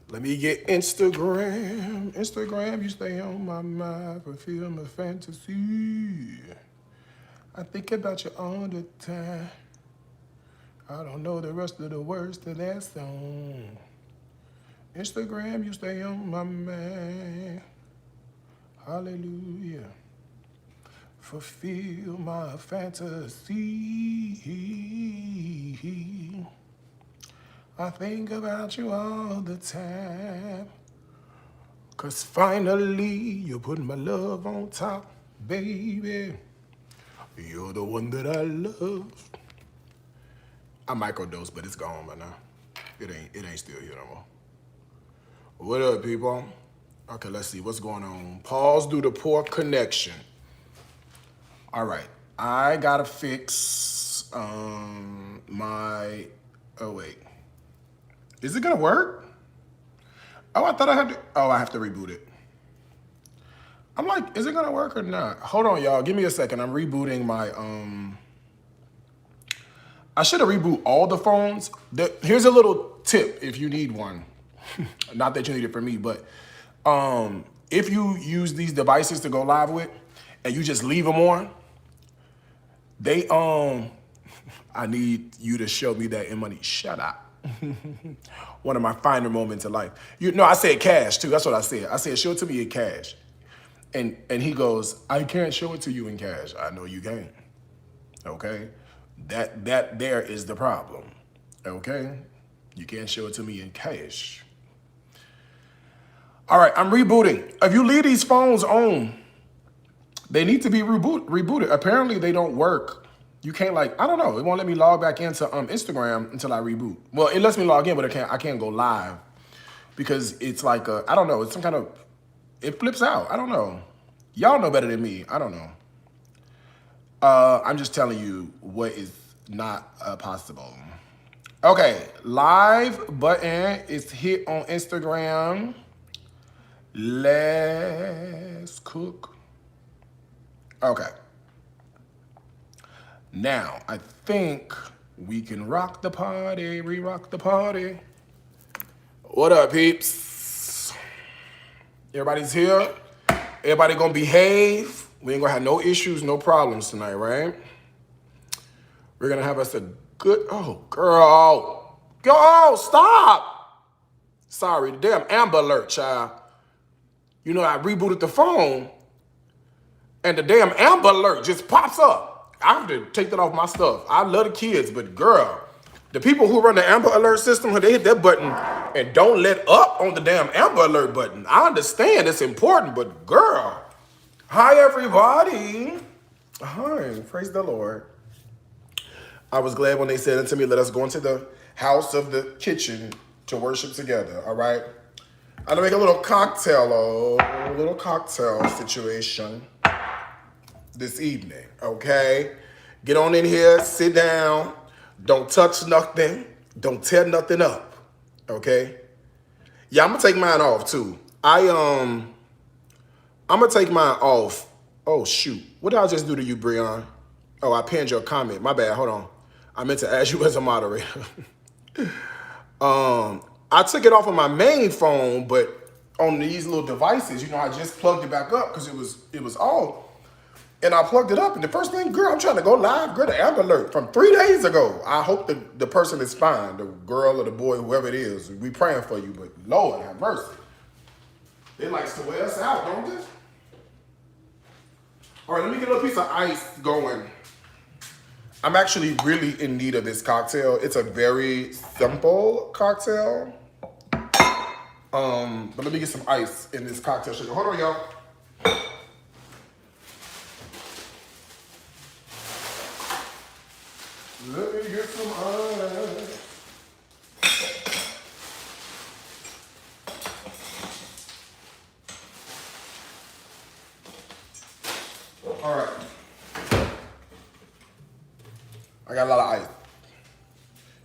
Let me get Instagram. Instagram, you stay on my mind, fulfill my fantasy. I think about you all the time. I don't know the rest of the words to that song. Instagram, you stay on my mind. Hallelujah. Fulfill my fantasy. I think about you all the time. 'Cause finally, you put my love on top, baby. You're the one that I love. I microdosed, but it's gone by now. It ain't still here no more. What up, people? Okay, let's see what's going on. Pause due to poor connection. All right, I gotta fix my. Oh wait, is it gonna work? Oh, I thought I had to. Oh, I have to reboot it. I'm like, is it gonna work or not? Hold on, y'all. Give me a second. I'm rebooting my. I should have reboot all the phones. Here's a little tip if you need one. Not that you need it for me, but if you use these devices to go live with, and you just leave them on, they I need you to show me that in money. Shut up. One of my finer moments in life. You know, I said cash too. That's what I said. I said show it to me in cash, and he goes, I can't show it to you in cash. I know you can. Okay, that there is the problem. Okay, you can't show it to me in cash. All right, I'm rebooting. If you leave these phones on, they need to be rebooted. Apparently, they don't work. You can't like, I don't know. It won't let me log back into Instagram until I reboot. Well, it lets me log in, but I can't go live because it's like I don't know. It's some kind of, it flips out. I don't know. Y'all know better than me. I don't know. I'm just telling you what is not possible. Okay, live button is hit on Instagram. Let's cook. Okay. Now, I think we can rock the party, re-rock the party. What up, peeps? Everybody's here. Everybody gonna behave. We ain't gonna have no issues, no problems tonight, right? We're gonna have us a good, oh, girl. Yo, stop. Sorry, the damn Amber Alert, child. You know, I rebooted the phone and the damn Amber Alert just pops up. I have to take that off my stuff. I love the kids, but girl, the people who run the Amber Alert system, they hit that button and don't let up on the damn Amber Alert button. I understand it's important, but girl. Hi, everybody. Hi, praise the Lord. I was glad when they said unto me, let us go into the house of the kitchen to worship together, all right? I'm gonna make a little cocktail situation this evening, okay? Get on in here, sit down, don't touch nothing, don't tear nothing up, okay? Yeah, I'm gonna take mine off too. I'm gonna take mine off. Oh shoot, what did I just do to you, Breon? Oh, I pinned your comment, my bad, hold on. I meant to add you as a moderator. I took it off of my main phone, but on these little devices, you know, I just plugged it back up because it was off. And I plugged it up, and the first thing, girl, I'm trying to go live, girl, the Amber Alert from 3 days ago. I hope the person is fine, the girl or the boy, whoever it is. We praying for you, but Lord have mercy. They likes to wear us out, don't they? All right, let me get a little piece of ice going. I'm actually really in need of this cocktail. It's a very simple cocktail. But let me get some ice in this cocktail sugar. Hold on, y'all. Let me get some ice. All right. I got a lot of ice.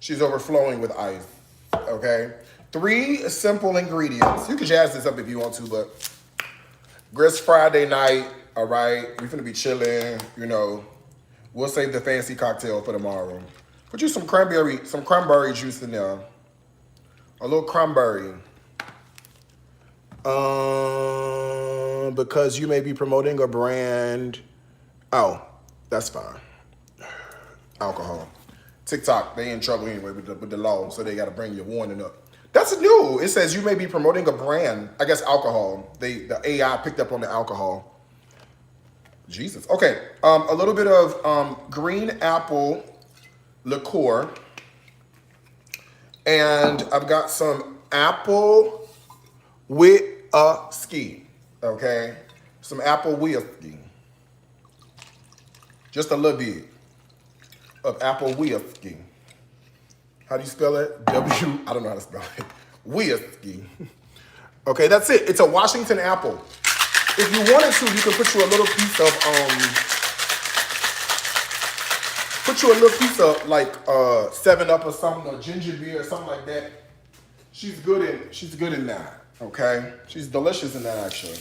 She's overflowing with ice, okay? 3 simple ingredients. You can jazz this up if you want to, but Grist Friday night, all right? We're gonna be chilling, you know. We'll save the fancy cocktail for tomorrow. Put you some cranberry juice in there. A little cranberry. Because you may be promoting a brand. Oh, that's fine. Alcohol. TikTok, they in trouble anyway with the law, so they got to bring your warning up. That's new. It says you may be promoting a brand. I guess alcohol. The AI picked up on the alcohol. Jesus. Okay. A little bit of green apple liqueur, and I've got some apple whiskey. Okay, some apple whiskey. Just a little bit of apple whiskey. How do you spell it? I don't know how to spell it. Whiskey. Okay, that's it. It's a Washington apple. If you wanted to, you could put you a little piece of like 7-Up or something, or ginger beer or something like that. She's good in that. Okay, she's delicious in that actually.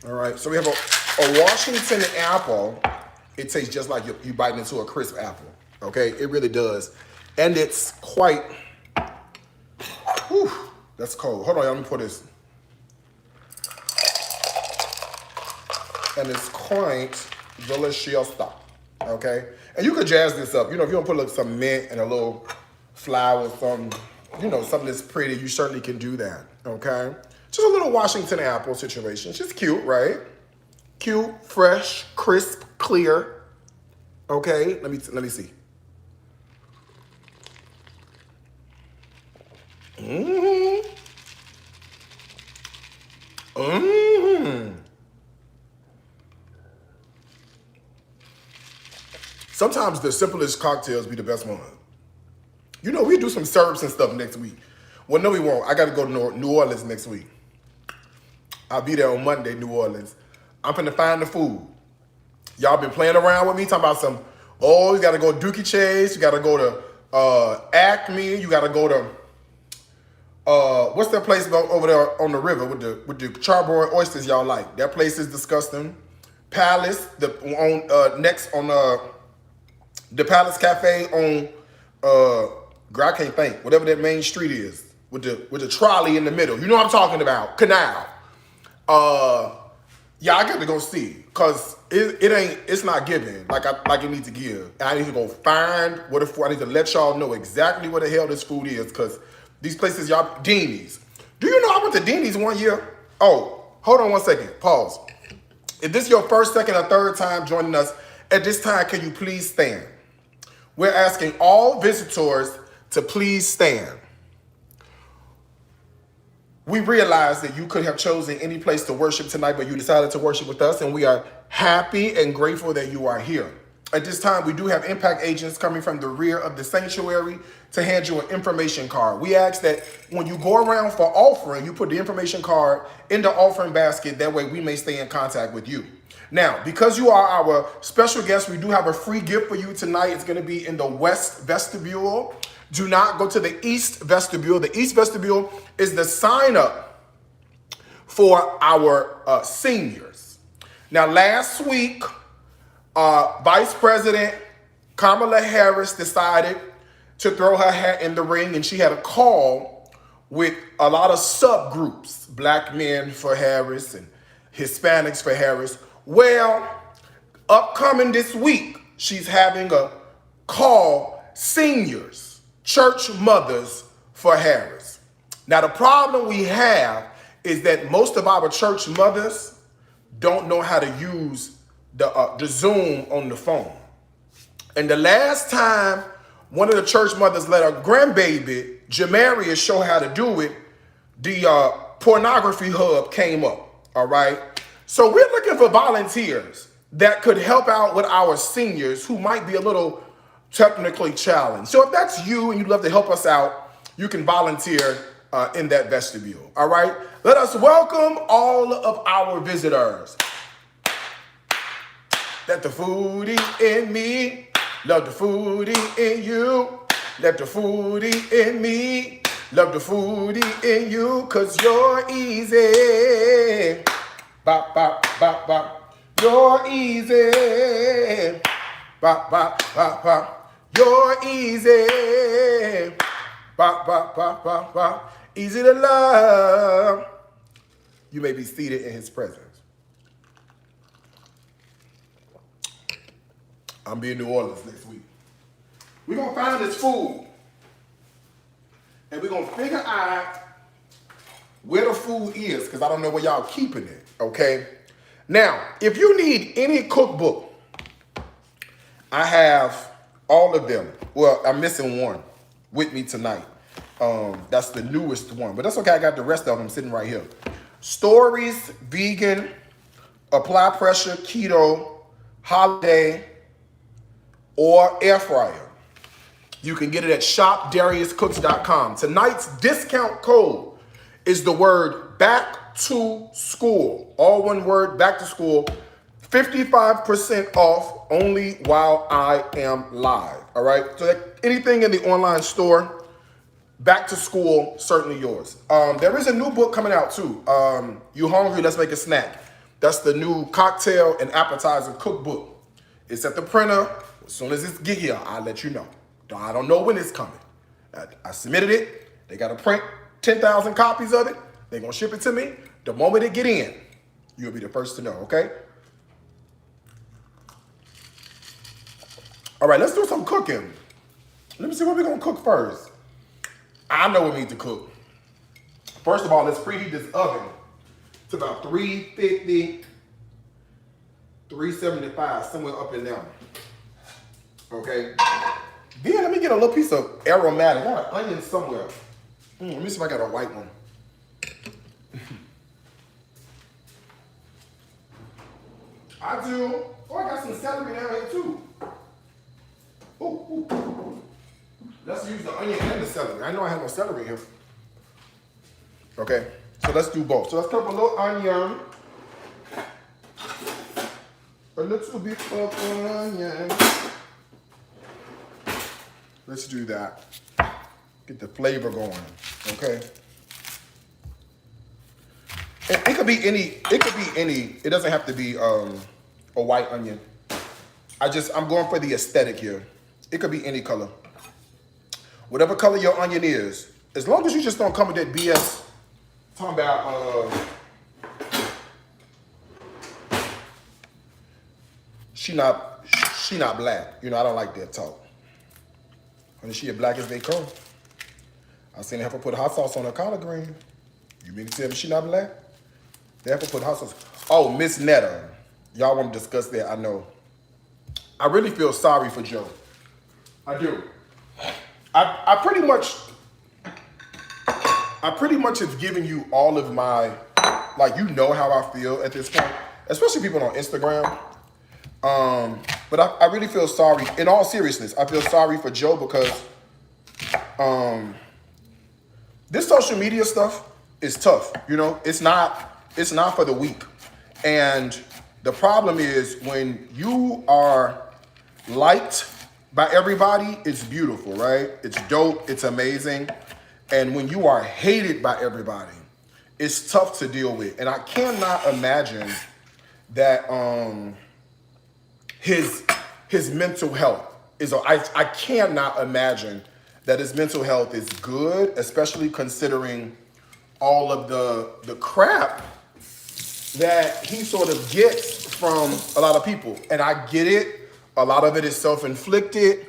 All right, so we have a Washington apple. It tastes just like you biting into a crisp apple. Okay, it really does. And it's quite, whew, that's cold. Hold on, let me pour this. And it's quite delicious stuff. Okay, and you could jazz this up. You know, if you don't put some mint and a little flour or something, you know, something that's pretty, you certainly can do that. Okay, just a little Washington apple situation. It's just cute, right? Cute, fresh, crisp, clear. Okay, let me see. Mmm. Mmm. Sometimes the simplest cocktails be the best ones. You know, we do some syrups and stuff next week. Well, no, we won't. I got to go to New Orleans next week. I'll be there on Monday, New Orleans. I'm finna find the food. Y'all been playing around with me, talking about some, you got to go to Dookie Chase, you got to go to Acme, you got to go to, what's that place over there on the river with the charbroiled oysters y'all like? That place is disgusting. Palace, next on the Palace Cafe on, I can't think, whatever that main street is, with the trolley in the middle. You know what I'm talking about, Canal. Yeah, I got to go see, cause it's not giving like it needs to give. And I need to go find what the food. I need to let y'all know exactly what the hell this food is, cause these places y'all, Deanie's. Do you know I went to Deanie's one year? Oh, hold on one second, pause. If this is your first, second, or third time joining us, at this time, can you please stand? We're asking all visitors to please stand. We realize that you could have chosen any place to worship tonight, but you decided to worship with us, and we are happy and grateful that you are here. At this time, we do have impact agents coming from the rear of the sanctuary to hand you an information card. We ask that when you go around for offering, you put the information card in the offering basket. That way we may stay in contact with you. Now, because you are our special guest, we do have a free gift for you tonight. It's going to be in the West Vestibule. Do not go to the East Vestibule. The East Vestibule is the sign up for our seniors. Now, last week, Vice President Kamala Harris decided to throw her hat in the ring, and she had a call with a lot of subgroups, black men for Harris and Hispanics for Harris. Well, upcoming this week, she's having a call seniors, church mothers for Harris. Now, the problem we have is that most of our church mothers don't know how to use the Zoom on the phone. And the last time one of the church mothers let her grandbaby, Jamarius, show how to do it, the pornography hub came up, all right? So we're looking for volunteers that could help out with our seniors who might be a little technically challenged. So if that's you and you'd love to help us out, you can volunteer in that vestibule, all right? Let us welcome all of our visitors. Let the foodie in me, love the foodie in you. Let the foodie in me, love the foodie in you, cause you're easy. Bop, bop, bop, bop. You're easy. Bop, bop, bop, bop. You're easy. Bop, bop, bop, bop, bop. Easy to love. you may be seated in his presence. I'm be in New Orleans next week. We're going to find this food. And we're going to figure out where the food is, because I don't know where y'all keeping it, okay? Now, if you need any cookbook, I have all of them. Well, I'm missing one with me tonight. That's the newest one, but that's okay. I got the rest of them sitting right here. Stories, Vegan, Apply Pressure, Keto, Holiday, or Air Fryer. You can get it at shopdariuscooks.com. Tonight's discount code is the word back to school. All one word, back to school. 55% off only while I am live. All right. So anything in the online store, back to school, certainly yours. There is a new book coming out too. You hungry? Let's make a snack. That's the new cocktail and appetizer cookbook. It's at the printer. As soon as it get here, I'll let you know. I don't know when it's coming. I submitted it. They got to print 10,000 copies of it. They're going to ship it to me. The moment it get in, you'll be the first to know, okay? All right, let's do some cooking. Let me see what we're going to cook first. I know what we need to cook. First of all, let's preheat this oven to about 350, 375, somewhere up and down. Okay? Then let me get a little piece of aromatic. I got an onion somewhere. Let me see if I got a white one. I do. Oh, I got some celery down here too. Ooh. Let's use the onion and the celery. I know I have no celery here. Okay, so let's do both. So let's cut up a little onion. A little bit of onion. Let's do that. Get the flavor going, okay? And it could be any, it doesn't have to be a white onion. I'm going for the aesthetic here. It could be any color. Whatever color your onion is, as long as you just don't come with that BS talking about she not black. You know, I don't like that talk. Honey, she as black as they come. I seen her put hot sauce on her collard green. You mean to tell me she not black? They have to put hot sauce. Oh, Miss Netta. Y'all want to discuss that, I know. I really feel sorry for Joe. I do. I pretty much have given you all of my, like, you know how I feel at this point, especially people on Instagram. But I really feel sorry. In all seriousness, I feel sorry for Joe because this social media stuff is tough. You know, it's not for the weak. And the problem is when you are liked by everybody, it's beautiful, right? It's dope, it's amazing. And when you are hated by everybody, it's tough to deal with. And I cannot imagine that his mental health is, I cannot imagine that his mental health is good, especially considering all of the crap that he sort of gets from a lot of people. And I get it. A lot of it is self-inflicted.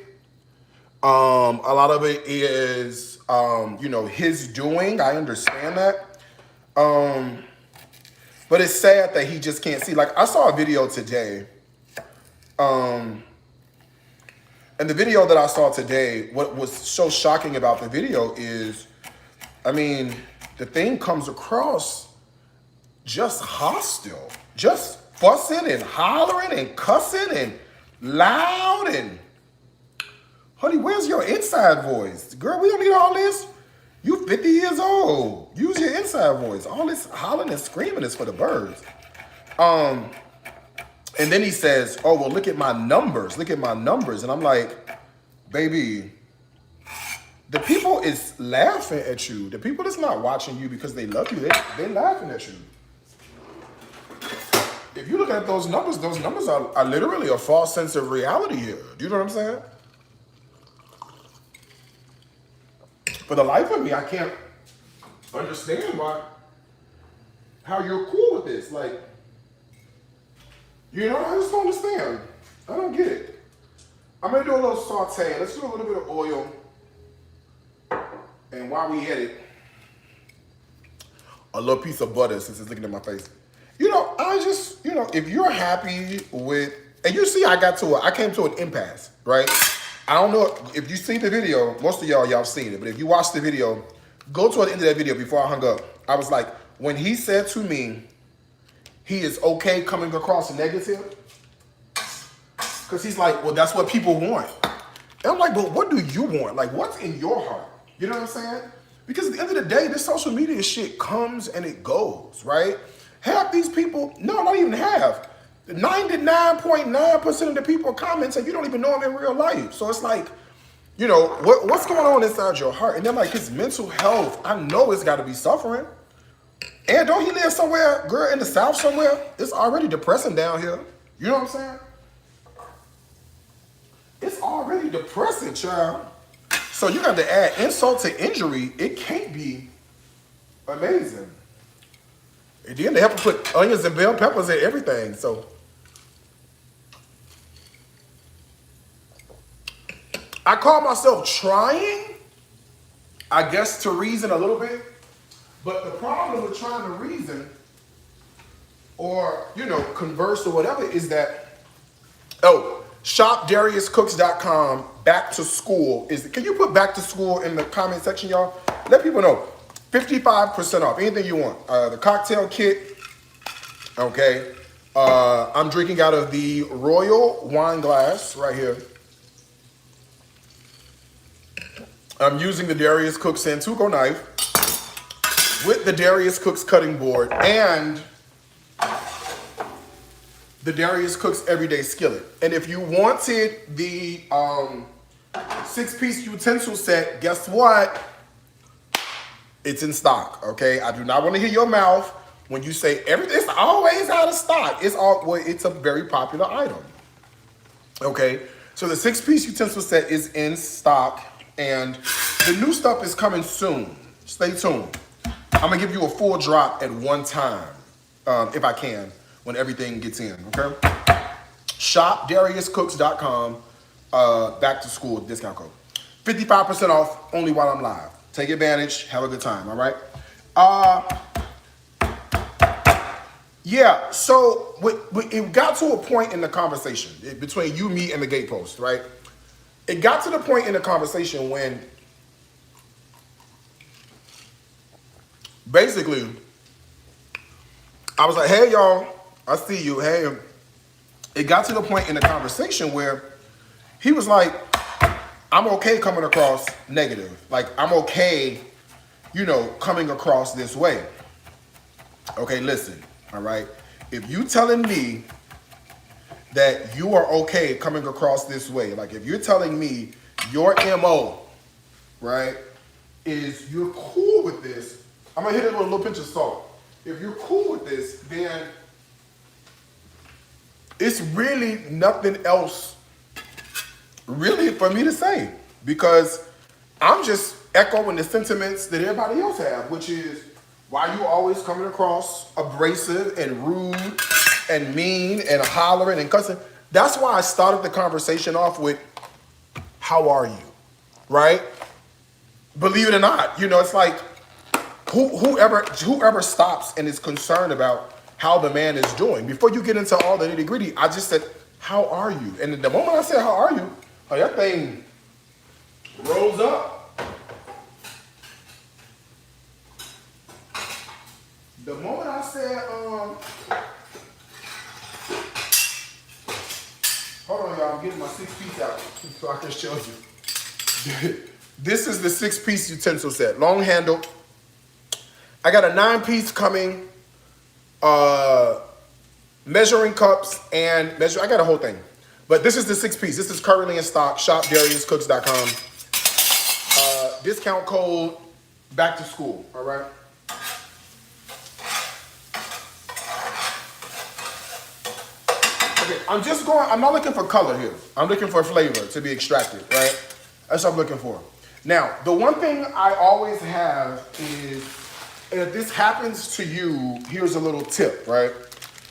A lot of it is, his doing. I understand that. But it's sad that he just can't see. Like, I saw a video today. And the video that I saw today, what was so shocking about the video is, I mean, the thing comes across just hostile. Just fussing and hollering and cussing and loud and, honey, where's your inside voice? Girl, we don't need all this. You 50 years old. Use your inside voice. All this hollering and screaming is for the birds. And then he says, oh, well, look at my numbers. Look at my numbers. And I'm like, baby, the people is laughing at you. The people that's not watching you because they love you, they're laughing at you. If you look at those numbers are literally a false sense of reality here. Do you know what I'm saying? For the life of me, I can't understand why how you're cool with this. Like, you know, I just don't understand. I don't get it. I'm gonna do a little saute. Let's do a little bit of oil. And while we at it, a little piece of butter since it's looking at my face. You know, I just, you know, if you're happy with, and you see I came to an impasse, right? I don't know if you see the video, most of y'all seen it, but if you watch the video, go to the end of that video before I hung up. I was like, when he said to me, he is okay coming across negative, because he's like, well, that's what people want. And I'm like, but what do you want? Like, what's in your heart? You know what I'm saying? Because at the end of the day, this social media shit comes and it goes, right? Half these people, no, not even half. 99.9% of the people commenting, you don't even know them in real life. So it's like, you know, what's going on inside your heart? And then like his mental health, I know it's got to be suffering. And don't he live somewhere, girl, in the South somewhere? It's already depressing down here. You know what I'm saying? It's already depressing, child. So you got to add insult to injury. It can't be amazing. And then they have to put onions and bell peppers in everything. So I call myself trying, I guess, to reason a little bit. But the problem with trying to reason or, you know, converse or whatever is that, shopdariuscooks.com back to school is, can you put back to school in the comment section, y'all? Let people know. 55% off, anything you want. The cocktail kit, okay. I'm drinking out of the Royal wine glass right here. I'm using the Darius Cooks Santuco knife with the Darius Cooks cutting board and the Darius Cooks Everyday Skillet. And if you wanted the 6-piece utensil set, guess what? It's in stock, okay? I do not want to hear your mouth when you say everything's always out of stock. It's a very popular item, okay? So the 6-piece utensil set is in stock and the new stuff is coming soon. Stay tuned. I'm gonna give you a full drop at one time, if I can, when everything gets in, okay? ShopDariusCooks.com, back to school discount code. 55% off only while I'm live. Take advantage, have a good time, all right? Yeah, so it got to a point in the conversation between you, me, and the gatepost, right? It got to the point in the conversation when basically I was like, hey, y'all, I see you, hey. It got to the point in the conversation where he was like, I'm okay coming across negative. Like, I'm okay, you know, coming across this way. Okay, listen, all right? If you telling me that you are okay coming across this way, like if you're telling me your MO, right, is you're cool with this, I'm gonna hit it with a little pinch of salt. If you're cool with this, then it's really nothing else really for me to say, because I'm just echoing the sentiments that everybody else have, which is why you always coming across abrasive and rude and mean and hollering and cussing. That's why I started the conversation off with, how are you, right? Believe it or not, you know, it's like whoever stops and is concerned about how the man is doing. Before you get into all the nitty gritty, I just said, how are you? And the moment I said, how are you? Oh, that thing rose up. The moment I said, hold on, y'all, I'm getting my 6-piece out so I can show you. This is the 6-piece utensil set, long handle. I got a 9-piece coming, measuring cups and I got a whole thing. But this is the 6-piece. This is currently in stock, shopdariuscooks.com. Discount code back to school, all right? Okay, I'm not looking for color here. I'm looking for flavor to be extracted, right? That's what I'm looking for. Now, the one thing I always have is And if this happens to you, here's a little tip, right?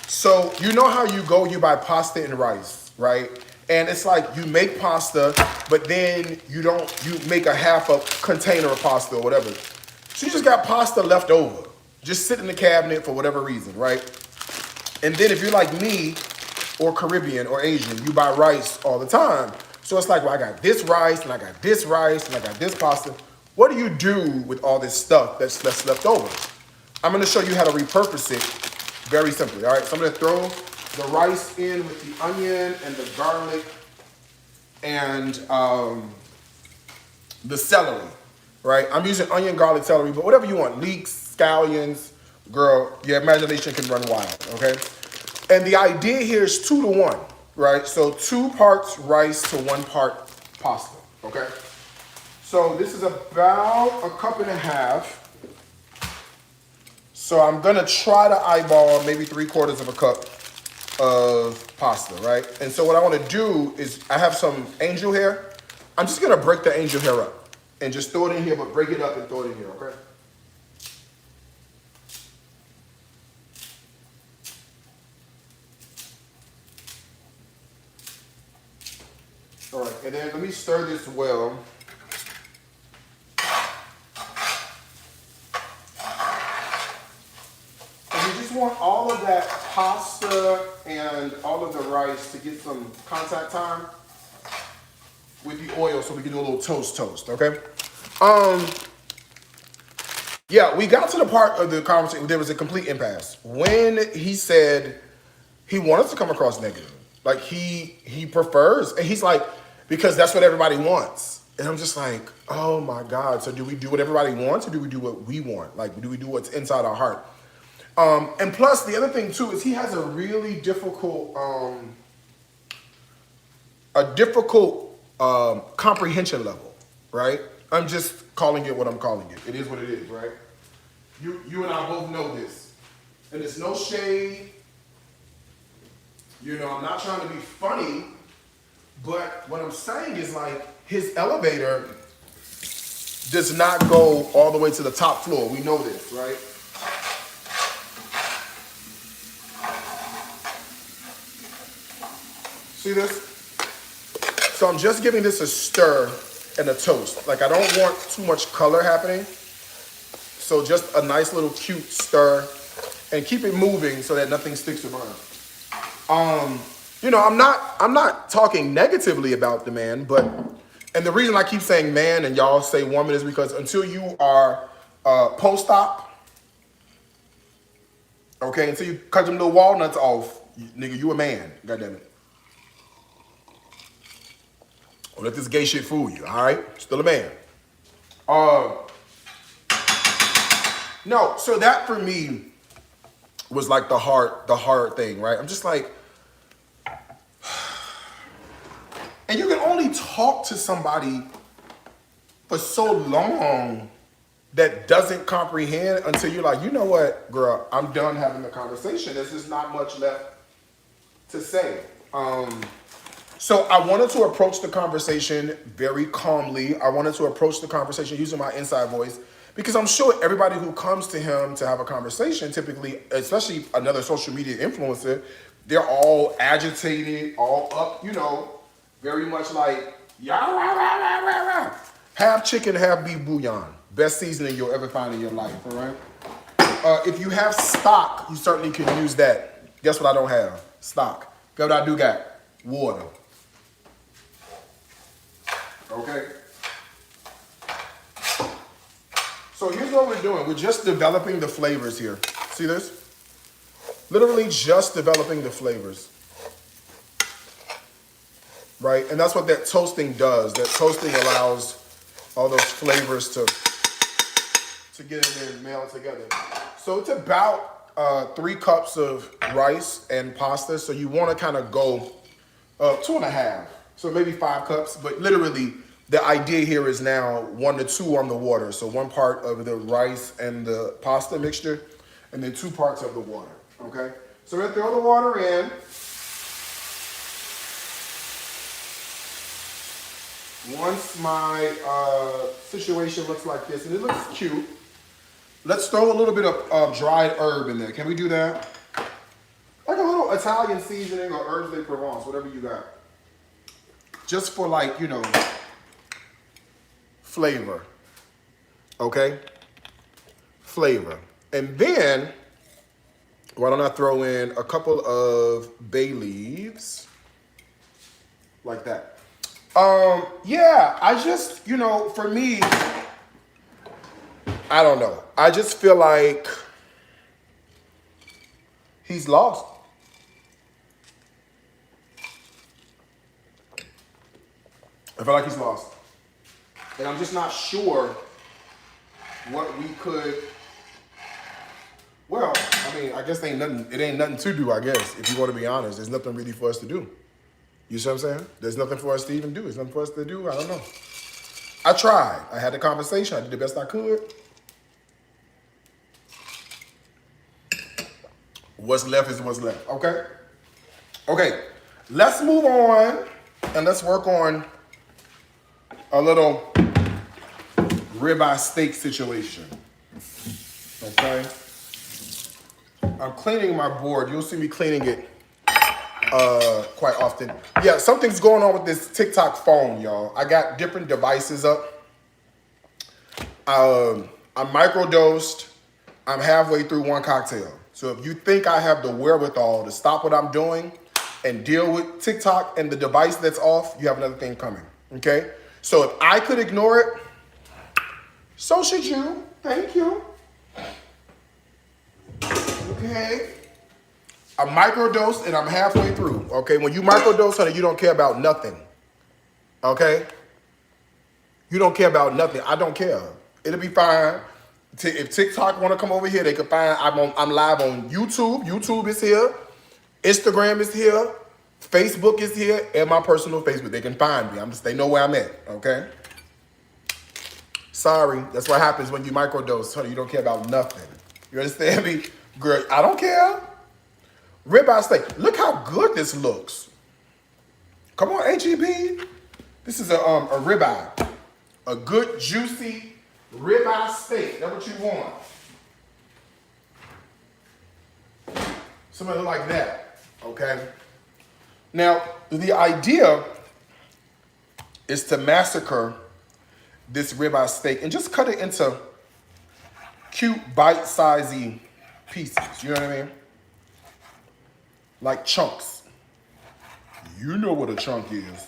So you know how you buy pasta and rice, right? And it's like you make pasta, but then you make a half a container of pasta or whatever. So you just got pasta left over, just sit in the cabinet for whatever reason, right? And then if you're like me, or Caribbean or Asian, you buy rice all the time. So it's like, well, I got this rice, and I got this rice, and I got this pasta. What do you do with all this stuff that's left over? I'm gonna show you how to repurpose it very simply, all right? So I'm gonna throw the rice in with the onion and the garlic and the celery, right? I'm using onion, garlic, celery, but whatever you want, leeks, scallions, girl, your imagination can run wild, okay? And the idea here is 2 to 1, right? So 2 parts rice to 1 part pasta, okay? So this is about a cup and a half. So I'm gonna try to eyeball maybe 3/4 of a cup of pasta, right? And so what I wanna do is, I have some angel hair. I'm just gonna break the angel hair up and just throw it in here, but break it up and throw it in here, okay? All right, and then let me stir this well. And you just want all of that pasta and all of the rice to get some contact time with the oil so we can do a little toast, okay? Yeah, we got to the part of the conversation, there was a complete impasse. When he said he wanted to come across negative. Like he prefers, and he's like, because that's what everybody wants. And I'm just like, oh my God. So do we do what everybody wants, or do we do what we want? Like, do we do what's inside our heart? And plus the other thing too is he has a really difficult, comprehension level, right? I'm just calling it what I'm calling it. It is what it is, right? You and I both know this. And it's no shade. You know, I'm not trying to be funny, but what I'm saying is, like, his elevator does not go all the way to the top floor. We know this, right? See this? So I'm just giving this a stir and a toast. Like, I don't want too much color happening. So just a nice little cute stir, and keep it moving so that nothing sticks around. You know, I'm not talking negatively about the man, but, and the reason I keep saying man and y'all say woman is because until you are post-op, okay, until you cut them little walnuts off, nigga, you a man, goddammit. Don't let this gay shit fool you, all right? Still a man. No, so that for me was like the hard thing, right? I'm just like, and you can only talk to somebody for so long that doesn't comprehend until you're like, you know what, girl, I'm done having the conversation. There's just not much left to say. So I wanted to approach the conversation very calmly. I wanted to approach the conversation using my inside voice, because I'm sure everybody who comes to him to have a conversation, typically, especially another social media influencer, they're all agitated, all up, you know, very much like, yah, rah, rah, rah, rah, rah. Half chicken, half beef bouillon. Best seasoning you'll ever find in your life, all right? If you have stock, you certainly can use that. Guess what I don't have? Stock. Guess what I do got? Water. Okay? So here's what we're doing. We're just developing the flavors here. See this? Literally just developing the flavors. Right? And that's what that toasting does. That toasting allows all those flavors to get in there and meld together. So it's about 3 cups of rice and pasta. So you want to kind of go 2.5. So maybe 5 cups. But literally, the idea here is now 1 to 2 on the water. So 1 part of the rice and the pasta mixture, and then 2 parts of the water. Okay? So we're going to throw the water in. Once my situation looks like this, and it looks cute, Let's throw a little bit of dried herb in there. Can we do that? Like a little Italian seasoning or herbs de Provence, whatever you got. Just for like, you know, flavor. Okay? Flavor. And then, why don't I throw in a couple of bay leaves? Like that. Yeah, I just, you know, for me, I don't know. I just feel like he's lost. I feel like he's lost. And I'm just not sure what we could, well, I mean, I guess it ain't nothing to do, I guess, if you want to be honest. There's nothing really for us to do. You see what I'm saying? There's nothing for us to even do. There's nothing for us to do. I don't know. I tried. I had the conversation. I did the best I could. What's left is what's left, okay? Okay, let's move on and let's work on a little ribeye steak situation, okay? I'm cleaning my board. You'll see me cleaning it quite often. Yeah, something's going on with this TikTok phone, y'all. I got different devices up. I'm microdosed. I'm halfway through one cocktail. So if you think I have the wherewithal to stop what I'm doing and deal with TikTok and the device that's off, you have another thing coming, okay? So if I could ignore it, so should you. Thank you. Okay. I'm microdosed and I'm halfway through, okay? When you microdose, honey, you don't care about nothing, okay? You don't care about nothing. I don't care. It'll be fine. If TikTok want to come over here, they can find, I'm live on YouTube. YouTube is here. Instagram is here. Facebook is here. And my personal Facebook. They can find me. They know where I'm at, okay? Sorry. That's what happens when you microdose, honey. You don't care about nothing. You understand me? Girl, I don't care. Ribeye steak. Look how good this looks. Come on, HEB. This is a ribeye. A good, juicy ribeye steak. That's what you want. Something like that, okay? Now, the idea is to massacre this ribeye steak and just cut it into cute, bite-sizey pieces. You know what I mean? Like chunks. You know what a chunk is.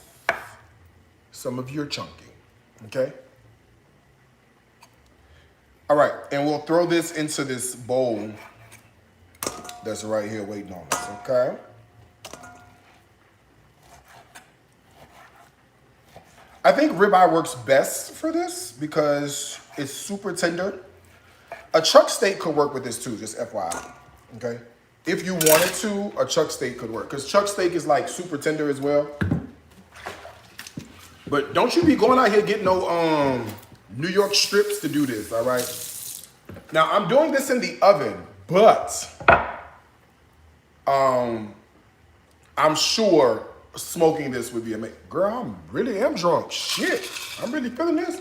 Some of your chunky, okay? All right, and we'll throw this into this bowl that's right here waiting on us, okay? I think ribeye works best for this because it's super tender. A chuck steak could work with this too, just FYI, okay? If you wanted to, a chuck steak could work because chuck steak is like super tender as well. But don't you be going out here getting no New York strips to do this, all right? Now, I'm doing this in the oven, but I'm sure smoking this would be amazing. Girl, I really am drunk. Shit, I'm really feeling this.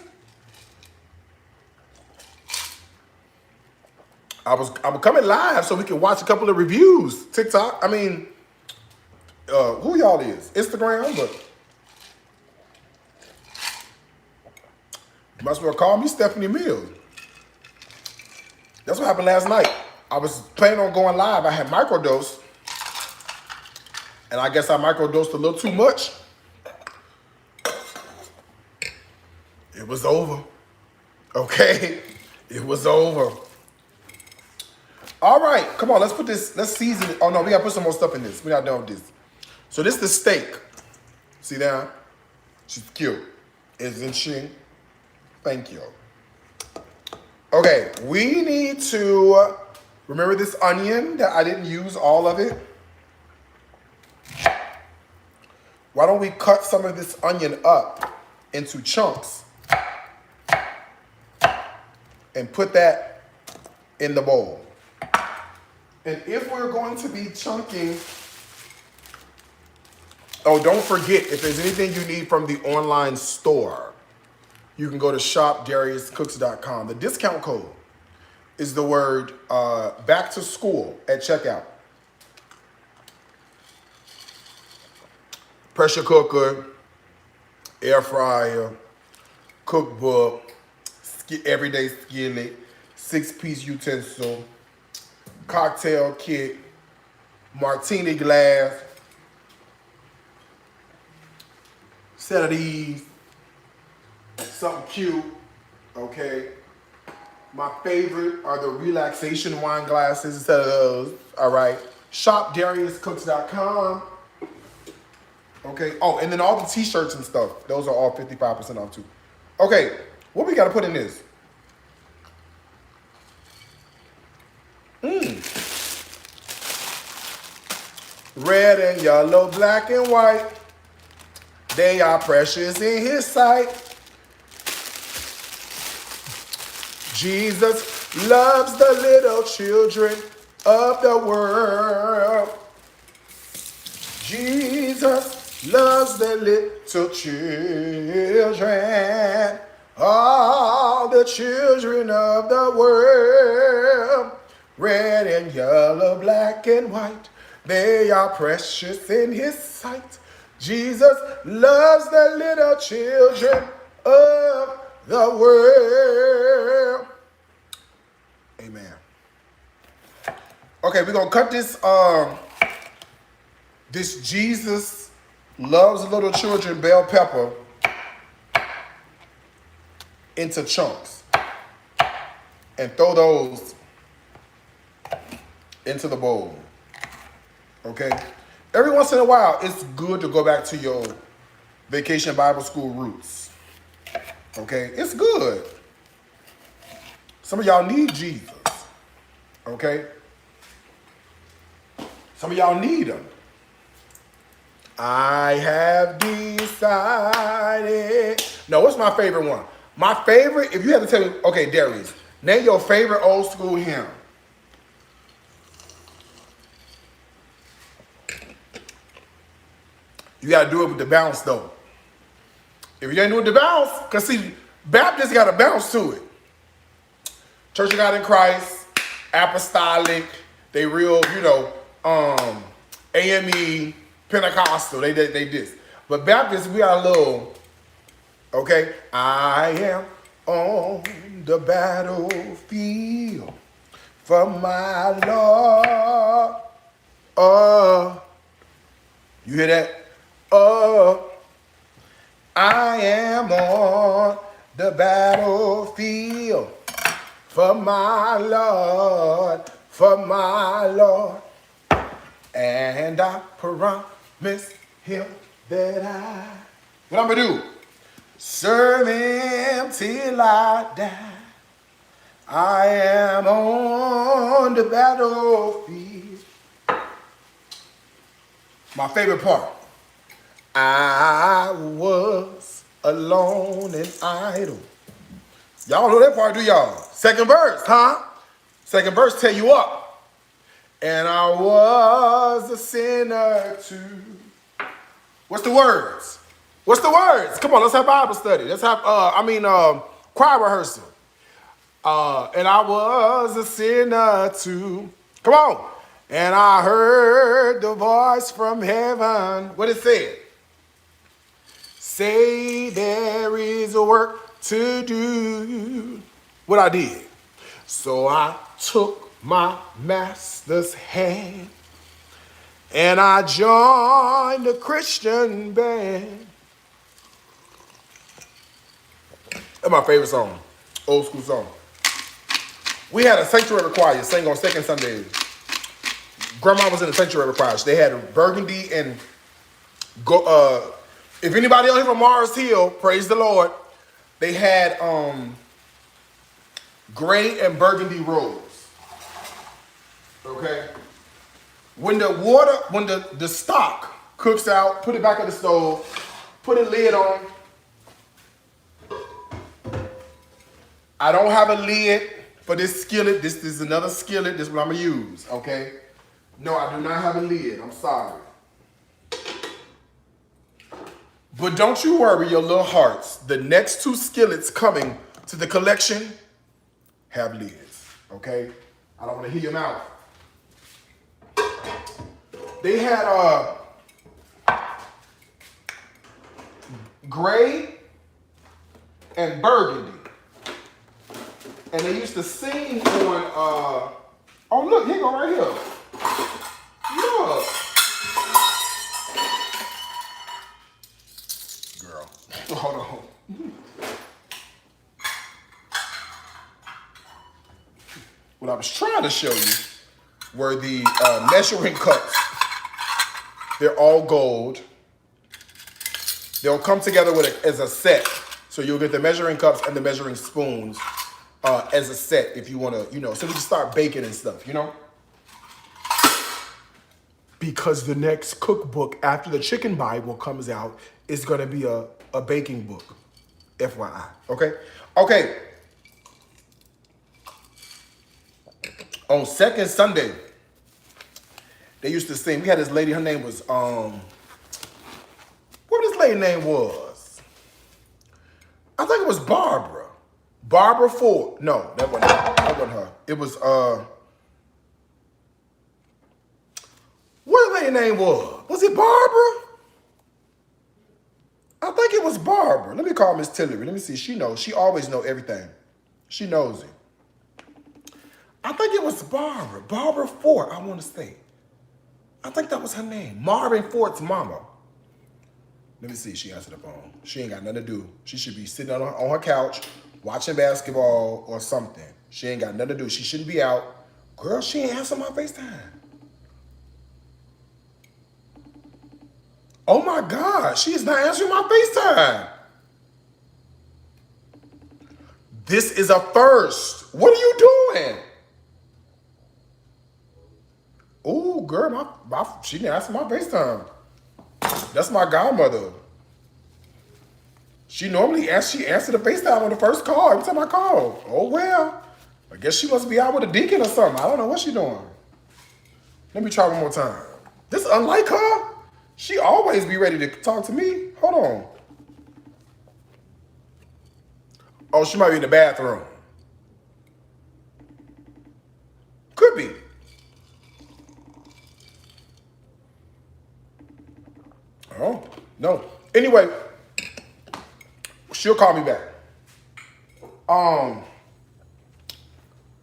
I'm coming live so we can watch a couple of reviews. TikTok, I mean, who y'all is? Instagram, but you might as well call me Stephanie Mills. That's what happened last night. I was planning on going live. I had microdosed. And I guess I microdosed a little too much. It was over. Okay? It was over. All right. Come on. Let's put this. Let's season it. Oh, no. We got to put some more stuff in this. We're not done with this. So this is the steak. See that? She's cute. Isn't she? Thank you. Okay. We need to remember this onion that I didn't use all of it. Why don't we cut some of this onion up into chunks and put that in the bowl. And if we're going to be chunking, oh, don't forget, if there's anything you need from the online store, you can go to shopdariuscooks.com. The discount code is the word back to school at checkout. Pressure cooker, air fryer, cookbook, everyday skillet, 6-piece utensil, cocktail kit, martini glass, set of these, something cute, okay? My favorite are the relaxation wine glasses instead of those, all right? ShopDariusCooks.com. Okay, oh, and then all the t-shirts and stuff, those are all 55% off too. Okay, what we gotta put in this? Red and yellow, black and white, they are precious in his sight. Jesus loves the little children of the world. Jesus loves the little children, all the children of the world. Red and yellow, black and white, they are precious in his sight. Jesus loves the little children of the world. Amen. Okay, we're gonna cut this this Jesus loves little children bell pepper into chunks and throw those into the bowl. Okay? Every once in a while, it's good to go back to your vacation Bible school roots. Okay? It's good. Some of y'all need Jesus. Okay? Some of y'all need him. I have decided. No, what's my favorite one? My favorite, if you had to tell me, okay, Darius, name your favorite old school hymn. You got to do it with the bounce, though. If you ain't doing the bounce, because see, Baptists got a bounce to it. Church of God in Christ, apostolic, they real, AME, Pentecostal, they this. But Baptists, we are a little, okay? I am on the battlefield for my Lord. You hear that? I am on the battlefield for my Lord, and I promise him that what I'm gonna do? Serve him till I die. I am on the battlefield. My favorite part. I was alone and idle. Y'all know that part, do y'all? Second verse, huh? Second verse tell you up. And I was a sinner too. What's the words? What's the words? Come on, let's have Bible study. Let's have, choir rehearsal. And I was a sinner too. Come on. And I heard the voice from heaven. What it said? Say there is a work to do. What I did. So I took my master's hand and I joined the Christian band. That's my favorite song. Old school song. We had a sanctuary choir sang on second Sundays. Grandma was in the sanctuary choir. They had burgundy and if anybody on here from Mars Hill, praise the Lord, they had gray and burgundy robes. Okay? When the water, when the stock cooks out, put it back on the stove, put a lid on. I don't have a lid for this skillet. This is another skillet. This is what I'm going to use. Okay? No, I do not have a lid. I'm sorry. But don't you worry your little hearts. The next two skillets coming to the collection have lids. Okay? I don't want to hear your mouth. They had gray and burgundy. And they used to sing on, oh look, here you go right here. Look. Girl, hold on. What I was trying to show you were the measuring cups. They're all gold. They'll come together as a set. So you'll get the measuring cups and the measuring spoons as a set if you want to, so we can start baking and stuff, Because the next cookbook after the Chicken Bible comes out is going to be a baking book. FYI. Okay? Okay. On second Sunday, they used to sing. We had this lady, her name was, what this lady name was? I think it was Barbara. Barbara Ford. No, that wasn't her. It was, what the lady name was? Was it Barbara? I think it was Barbara. Let me call Miss Tillery. Let me see. She knows. She always knows everything. She knows it. I think it was Barbara. Barbara Ford, I want to say. I think that was her name. Marvin Ford's mama. Let me see. She answered the phone. She ain't got nothing to do. She should be sitting on her couch watching basketball or something. She ain't got nothing to do. She shouldn't be out. Girl, she ain't answering my FaceTime. Oh my God, she is not answering my FaceTime. This is a first. What are you doing? Oh, girl, she didn't answer my FaceTime. That's my godmother. She normally answered the FaceTime on the first call every time I call. Oh, well, I guess she must be out with a deacon or something. I don't know what she's doing. Let me try one more time. This unlike her. She always be ready to talk to me. Hold on. Oh, she might be in the bathroom. Could be. Oh, no. Anyway, she'll call me back.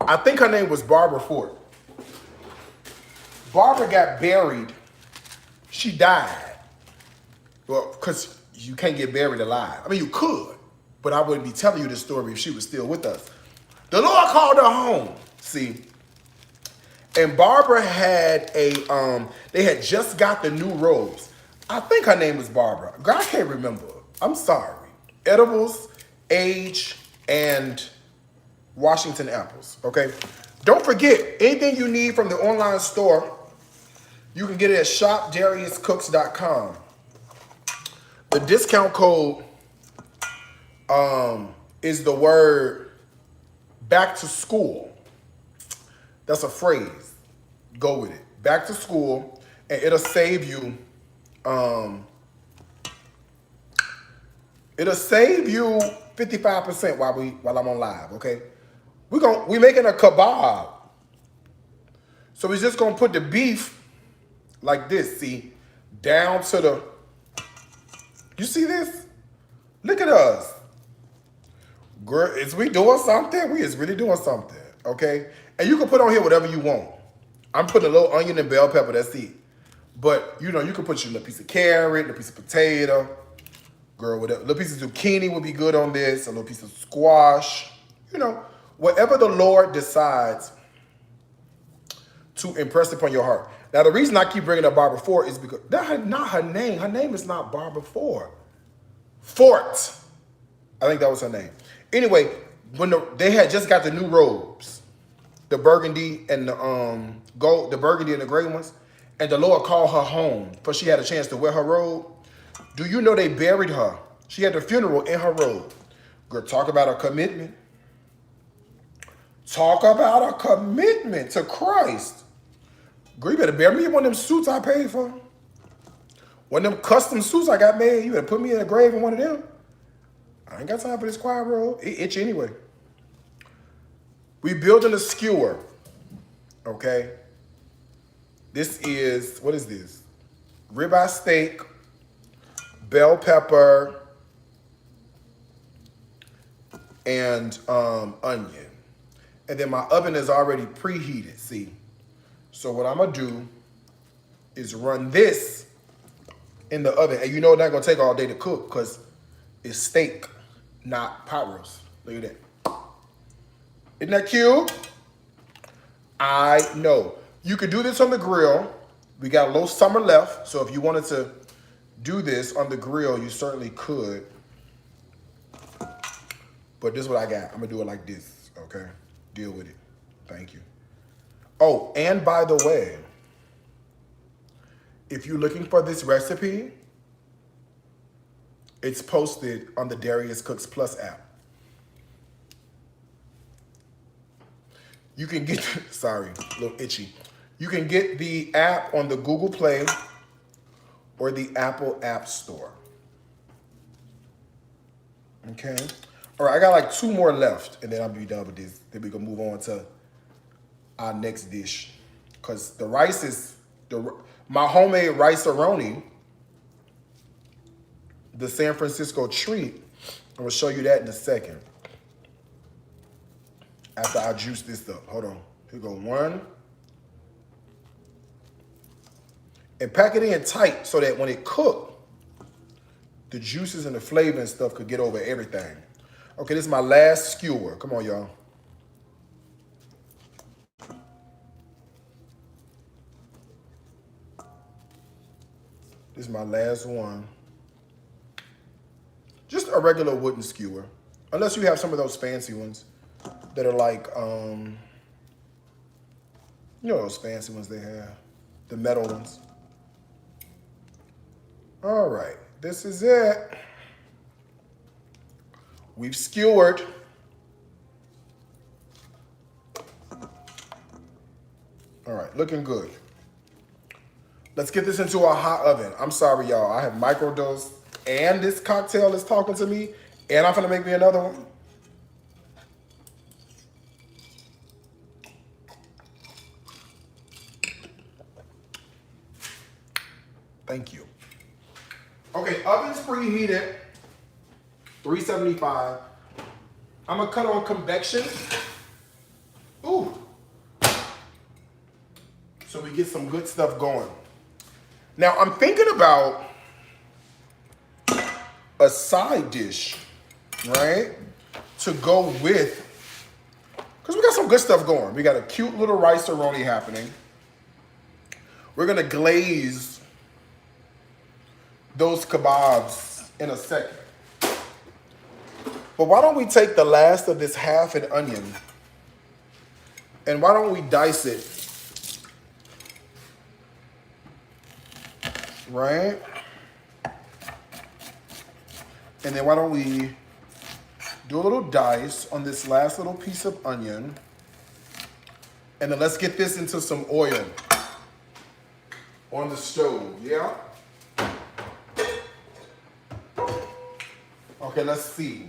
I think her name was Barbara Ford. Barbara got buried. She died. Well, because you can't get buried alive. I mean, you could, but I wouldn't be telling you this story if she was still with us. The Lord called her home, see. And Barbara had they had just got the new robes. I think her name was Barbara. Girl, I can't remember. I'm sorry. Edibles, age, and Washington apples, okay? Don't forget, anything you need from the online store, you can get it at shopdariuscooks.com. The discount code is the word back to school. That's a phrase. Go with it. Back to school, and it'll save you. It'll save you 55% while I'm on live. Okay, we making a kebab. So we're just gonna put the beef like this. See, down to the. You see this? Look at us. Girl, is we doing something? We is really doing something, okay? And you can put on here whatever you want. I'm putting a little onion and bell pepper, that's it. But, you can put your little piece of carrot, a piece of potato. Girl, whatever. A little piece of zucchini would be good on this, a little piece of squash. Whatever the Lord decides to impress upon your heart. Now, the reason I keep bringing up Barbara Ford is because that's not her name. Her name is not Barbara Ford. Fort. I think that was her name. Anyway, when they had just got the new robes, the burgundy and the gold, the burgundy and the gray ones, and the Lord called her home for she had a chance to wear her robe. Do you know they buried her? She had the funeral in her robe. Girl, talk about a commitment. Talk about a commitment to Christ. Girl, you better bury me in one of them suits I paid for. One of them custom suits I got made. You better put me in a grave in one of them. I ain't got time for this choir robe. It itch anyway. We building a skewer, okay? This is, what is this? Ribeye steak, bell pepper, and onion. And then my oven is already preheated, see? So what I'm gonna do is run this in the oven. And you know it's not gonna take all day to cook because it's steak, not pot roast. Look at that. Isn't that cute? I know. You could do this on the grill. We got a little summer left, so if you wanted to do this on the grill, you certainly could. But this is what I got. I'm gonna do it like this, okay? Deal with it. Thank you. Oh, and by the way, if you're looking for this recipe, it's posted on the Darius Cooks Plus app. You can get, sorry, a little itchy. You can get the app on the Google Play or the Apple App Store. Okay. All right, I got like 2 more left and then I'll be done with this. Then we can move on to our next dish. Because the rice is, my homemade rice-a-roni, the San Francisco treat. I'm gonna show you that in a second. After I juice this up. Hold on. Here go 1. And pack it in tight so that when it cooks, the juices and the flavor and stuff could get over everything. Okay, this is my last skewer. Come on, y'all. This is my last one. Just a regular wooden skewer. Unless you have some of those fancy ones that are like, you know those fancy ones they have. The metal ones. All right, this is it. We've skewered. All right, looking good. Let's get this into a hot oven. I'm sorry, y'all. I have microdosed and this cocktail is talking to me and I'm gonna make me another one. Thank you. Okay, oven's preheated, 375. I'm gonna cut on convection. Ooh. So we get some good stuff going. Now I'm thinking about a side dish, right? To go with, because we got some good stuff going. We got a cute little rice-a-roni happening. We're gonna glaze those kebabs in a second. But why don't we take the last of this half an onion and why don't we dice it, right? And then why don't we do a little dice on this last little piece of onion. And then let's get this into some oil on the stove, yeah? Okay, let's see.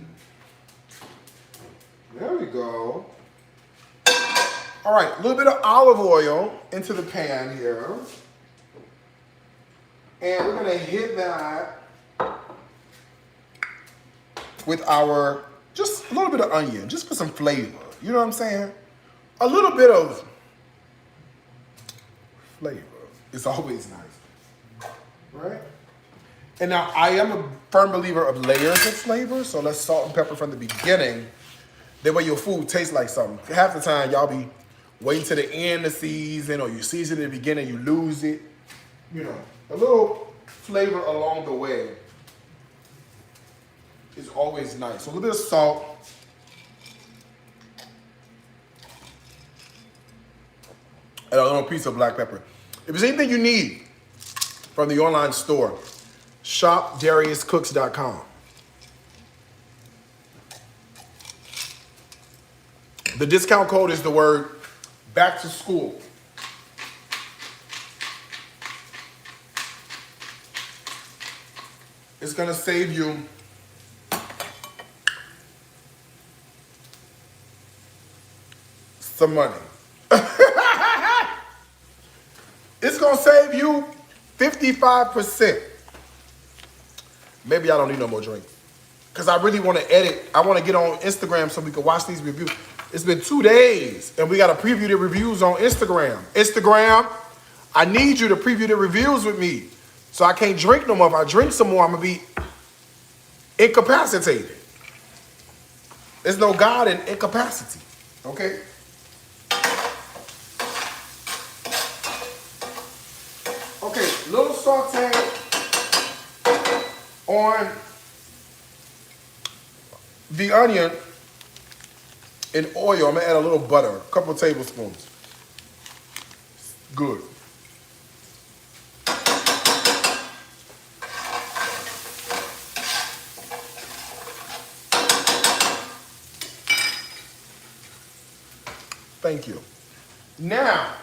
There we go. All right, a little bit of olive oil into the pan here. And we're gonna hit that with our, just a little bit of onion, just for some flavor. You know what I'm saying? A little bit of flavor. It's always nice, right? And now I am a firm believer of layers of flavor, so let's salt and pepper from the beginning. That way your food tastes like something. Half the time y'all be waiting to the end of the season, or you season in the beginning, you lose it. You know, a little flavor along the way is always nice. So a little bit of salt. And a little piece of black pepper. If there's anything you need from the online store, shopdariuscooks.com. The discount code is the word back to school. It's gonna save you some money. It's gonna save you 55%. Maybe I don't need no more drink. Because I really want to edit. I want to get on Instagram so we can watch these reviews. It's been 2 days and we got to preview the reviews on Instagram. Instagram, I need you to preview the reviews with me. So I can't drink no more. If I drink some more, I'm going to be incapacitated. There's no God in incapacity. Okay? Okay, little saute on the onion in oil. I'm gonna add a little butter, a couple of tablespoons. Good. Thank you. Now,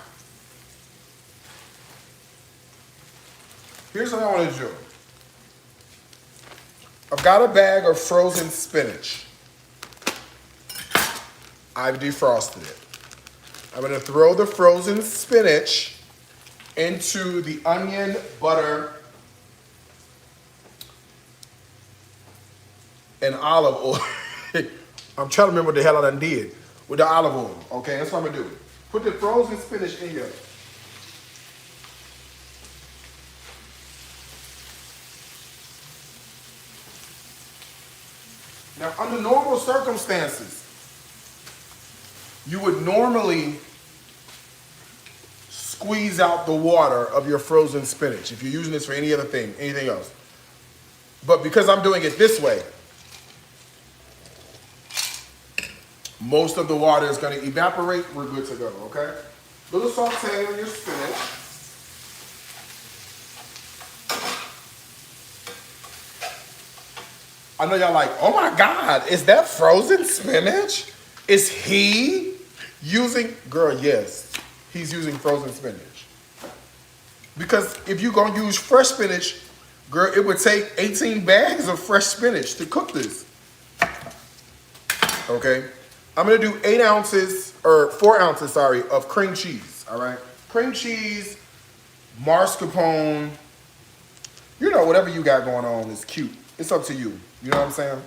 here's what I want to do. I've got a bag of frozen spinach. I've defrosted it. I'm going to throw the frozen spinach into the onion, butter, and olive oil. I'm trying to remember what the hell I done did with the olive oil. Okay, that's what I'm going to do. Put the frozen spinach in here. Now, under normal circumstances, you would normally squeeze out the water of your frozen spinach if you're using this for any other thing, anything else. But because I'm doing it this way, most of the water is going to evaporate. We're good to go, okay? Little saute on your spinach. I know y'all like, oh my God, is that frozen spinach? Is he using, girl, yes, he's using frozen spinach. Because if you're gonna use fresh spinach, girl, it would take 18 bags of fresh spinach to cook this. Okay, I'm gonna do 8 ounces, or 4 ounces, sorry, of cream cheese, all right? Cream cheese, mascarpone, you know, whatever you got going on is cute. It's up to you. You know what I'm saying?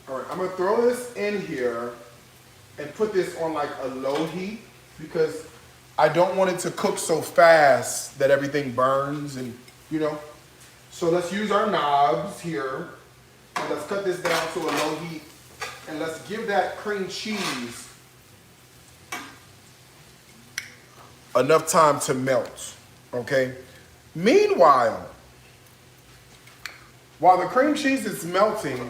All right, I'm gonna throw this in here and put this on like a low heat because I don't want it to cook so fast that everything burns and, you know. So let's use our knobs here and let's cut this down to a low heat and let's give that cream cheese enough time to melt, okay? Meanwhile, while the cream cheese is melting,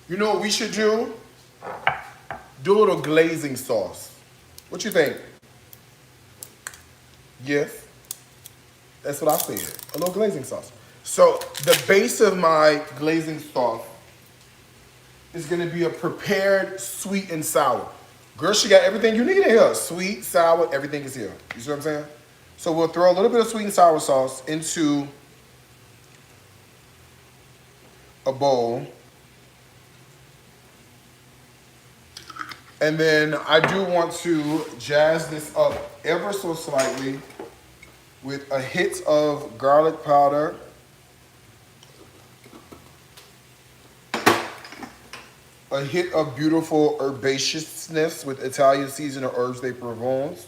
you know what we should do? Do a little glazing sauce. What you think? Yes, that's what I said, a little glazing sauce. So the base of my glazing sauce is gonna be a prepared sweet and sour. Girl, she got everything you need in here. Sweet, sour, everything is here. You see what I'm saying? So we'll throw a little bit of sweet and sour sauce into a bowl. And then I do want to jazz this up ever so slightly with a hit of garlic powder. A hit of beautiful herbaceousness with Italian seasoned herbs de Provence.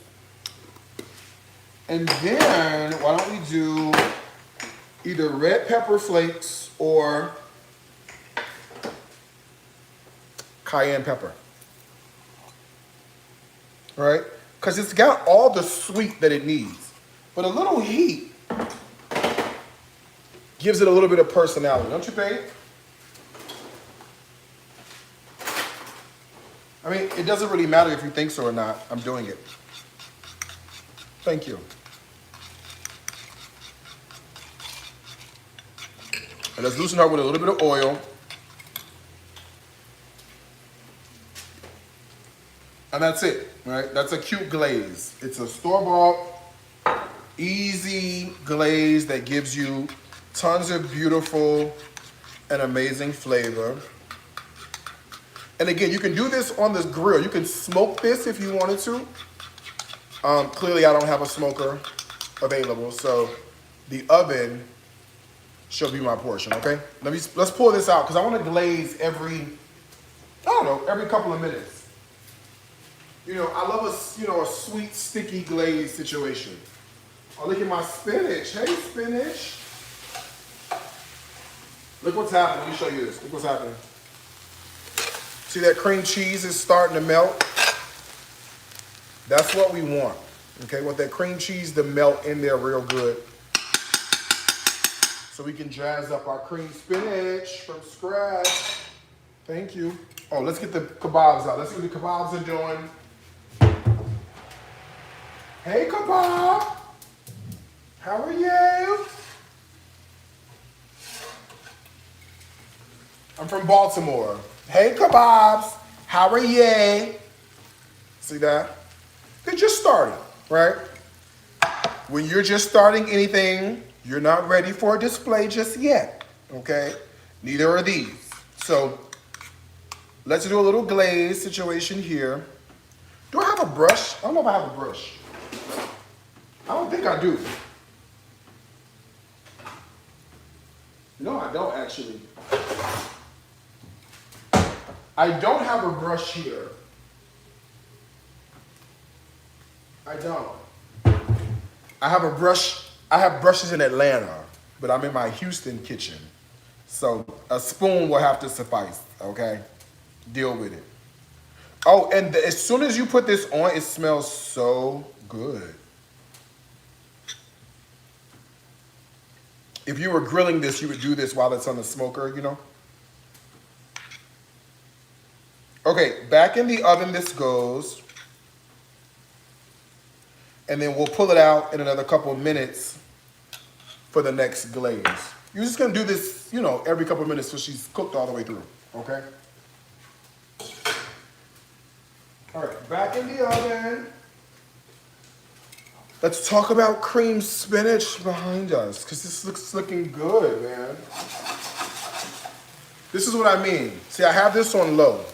And then, why don't we do either red pepper flakes or cayenne pepper. Right? Because it's got all the sweet that it needs. But a little heat gives it a little bit of personality, don't you think? I mean, it doesn't really matter if you think so or not. I'm doing it. Thank you. And let's loosen her with a little bit of oil. And that's it, right? That's a cute glaze. It's a store-bought, easy glaze that gives you Tons of beautiful and amazing flavor. And again, you can do this on this grill. You can smoke this if you wanted to. Clearly, I don't have a smoker available, so the oven should be my portion, okay? Let's pull this out, because I want to glaze every couple of minutes. You know, I love a sweet, sticky glaze situation. Oh, look at my spinach. Hey, spinach. Look what's happening. Let me show you this. Look what's happening. See that cream cheese is starting to melt? That's what we want. Okay, want that cream cheese to melt in there real good. So we can jazz up our cream spinach from scratch. Thank you. Oh, let's get the kebabs out. Let's see what the kebabs are doing. Hey, kebab. How are you? I'm from Baltimore. Hey, kebabs. How are you? See that? They're just starting, right? When you're just starting anything, you're not ready for a display just yet, okay? Neither are these. So let's do a little glaze situation here. Do I have a brush? I don't know if I have a brush. I don't think I do. No, I don't actually. I don't have a brush here. I don't. I have a brush. I have brushes in Atlanta, but I'm in my Houston kitchen. So a spoon will have to suffice, okay? Deal with it. Oh, and as soon as you put this on, it smells so good. If you were grilling this, you would do this while it's on the smoker, you know? Okay, back in the oven this goes. And then we'll pull it out in another couple of minutes for the next glaze. You're just gonna do this, you know, every couple of minutes till she's cooked all the way through, okay? All right, back in the oven. Let's talk about cream spinach behind us, because this looks looking good, man. This is what I mean. See, I have this on low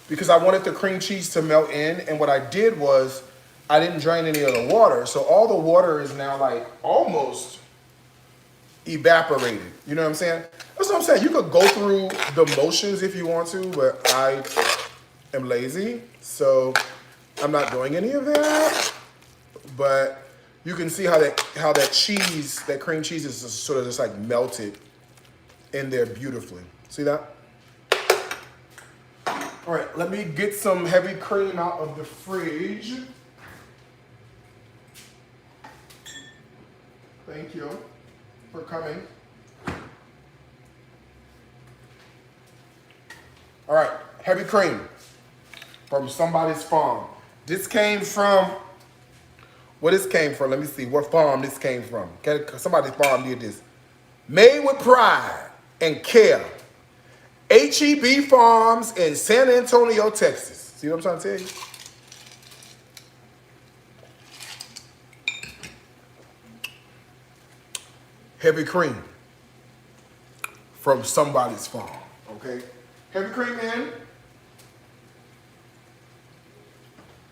because I wanted the cream cheese to melt in, and what I did was I didn't drain any of the water, so all the water is now like almost evaporated. You know what I'm saying? That's what I'm saying. You could go through the motions if you want to, but I am lazy, so I'm not doing any of that. But you can see how that cheese, that cream cheese is just sort of just like melted in there beautifully. See that? All right, let me get some heavy cream out of the fridge. Thank you for coming. All right, heavy cream from somebody's farm. This came from, where this came from, let me see what farm this came from. Somebody's farm did this. Made with pride and care. HEB Farms in San Antonio, Texas. See what I'm trying to tell you? Heavy cream from somebody's farm, okay? Heavy cream in.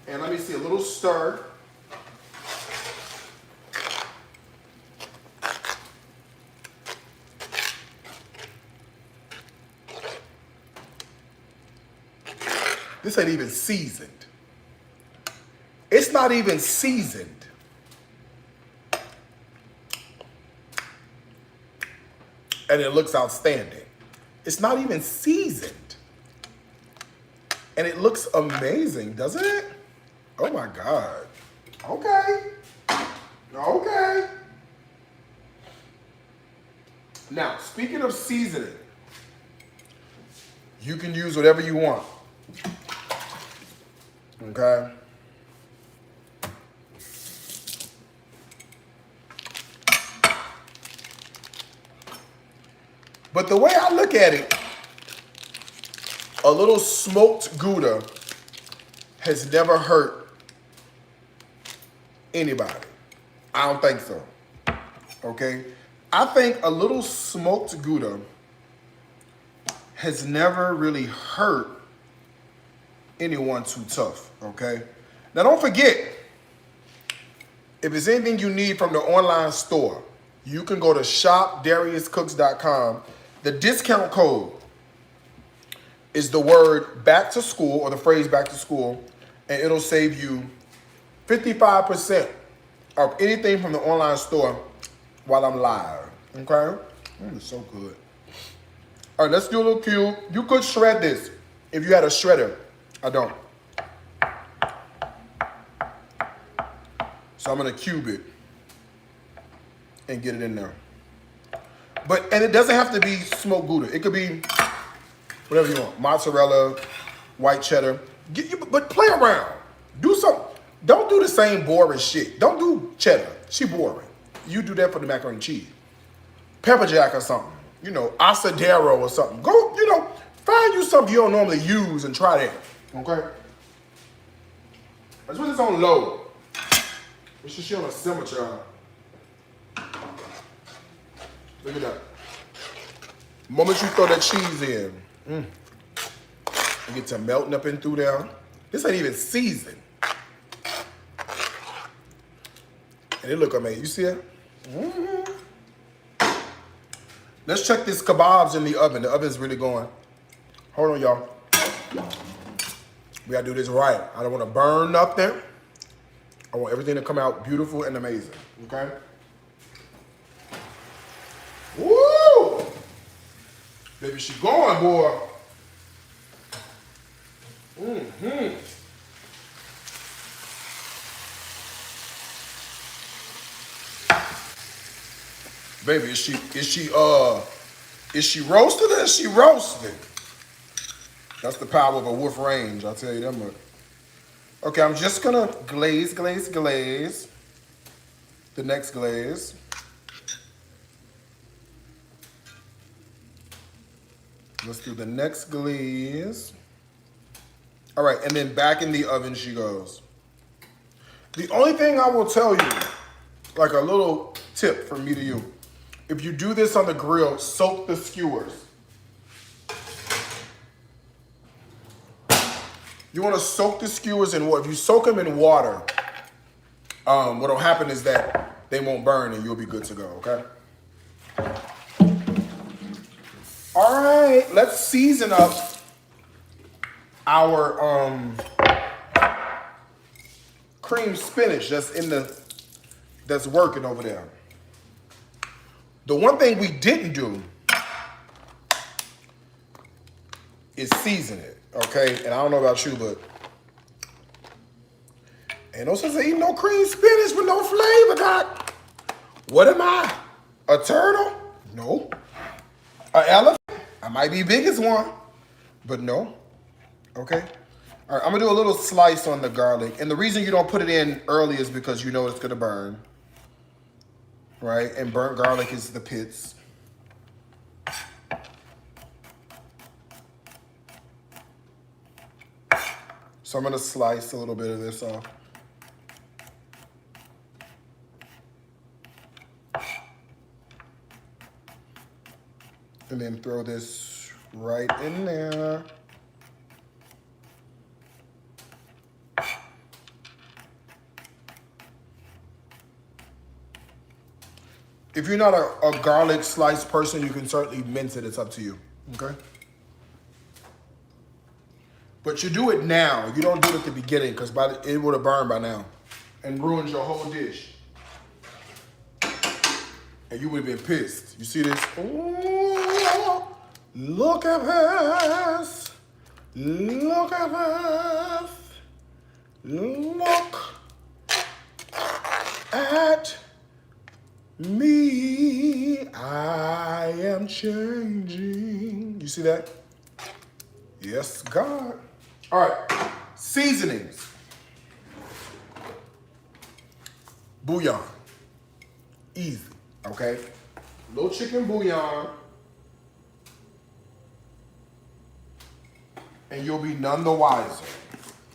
And let me see, a little stir. This ain't even seasoned. It's not even seasoned. And it looks outstanding. It's not even seasoned. And it looks amazing, doesn't it? Oh my God. Okay. Okay. Now, speaking of seasoning, you can use whatever you want. Okay? But the way I look at it, a little smoked Gouda has never hurt anybody. I don't think so. Okay? I think a little smoked Gouda has never really hurt anyone too tough, okay? Now don't forget, if there's anything you need from the online store, you can go to shopdariuscooks.com. The discount code is the word back to school or the phrase back to school, and it'll save you 55% of anything from the online store while I'm live, okay? It's so good. All right, let's do a little cube. You could shred this if you had a shredder. I don't. So I'm gonna cube it and get it in there. And it doesn't have to be smoked Gouda. It could be whatever you want. Mozzarella, white cheddar. But play around. Do something. Don't do the same boring shit. Don't do cheddar. She boring. You do that for the macaroni and cheese. Pepper jack or something. You know, asadero or something. Go, you know, find you something you don't normally use and try that. Okay? Let's put this on low. This shit on a simmer, child. Look at that. The moment you throw that cheese in, you get to melting up in through there. This ain't even seasoned. And it look amazing. You see it? Let's check this kebabs in the oven. The oven's really going. Hold on, y'all. We gotta do this right. I don't want to burn nothing. I want everything to come out beautiful and amazing. Okay? Woo! Baby, she going, boy. Baby, is she roasted or is she roasted? That's the power of a wolf range, I'll tell you that much. Okay, I'm just gonna glaze the next glaze. Let's do the next glaze. All right, and then back in the oven she goes. The only thing I will tell you, like a little tip from me to you, if you do this on the grill, soak the skewers. You want to soak the skewers in water. If you soak them in water, what'll happen is that they won't burn and you'll be good to go, okay? All right, let's season up our cream spinach that's working over there. The one thing we didn't do is season it, okay? And I don't know about you, but ain't no sense of eating no cream spinach with no flavor, Doc. What am I? A turtle? No. An elephant? I might be big as one, but no. Okay? All right, I'm gonna do a little slice on the garlic. And the reason you don't put it in early is because you know it's gonna burn. Right? And burnt garlic is the pits. So I'm gonna slice a little bit of this off. And then throw this right in there. If you're not a garlic slice person, you can certainly mince it. It's up to you, okay? But you do it now. You don't do it at the beginning because it would have burned by now and ruined your whole dish. And you would have been pissed. You see this? Ooh, look at this. Look at this. Look at me. I am changing. You see that? Yes, God. All right, seasonings. Bouillon. Easy, okay? Little chicken bouillon. And you'll be none the wiser,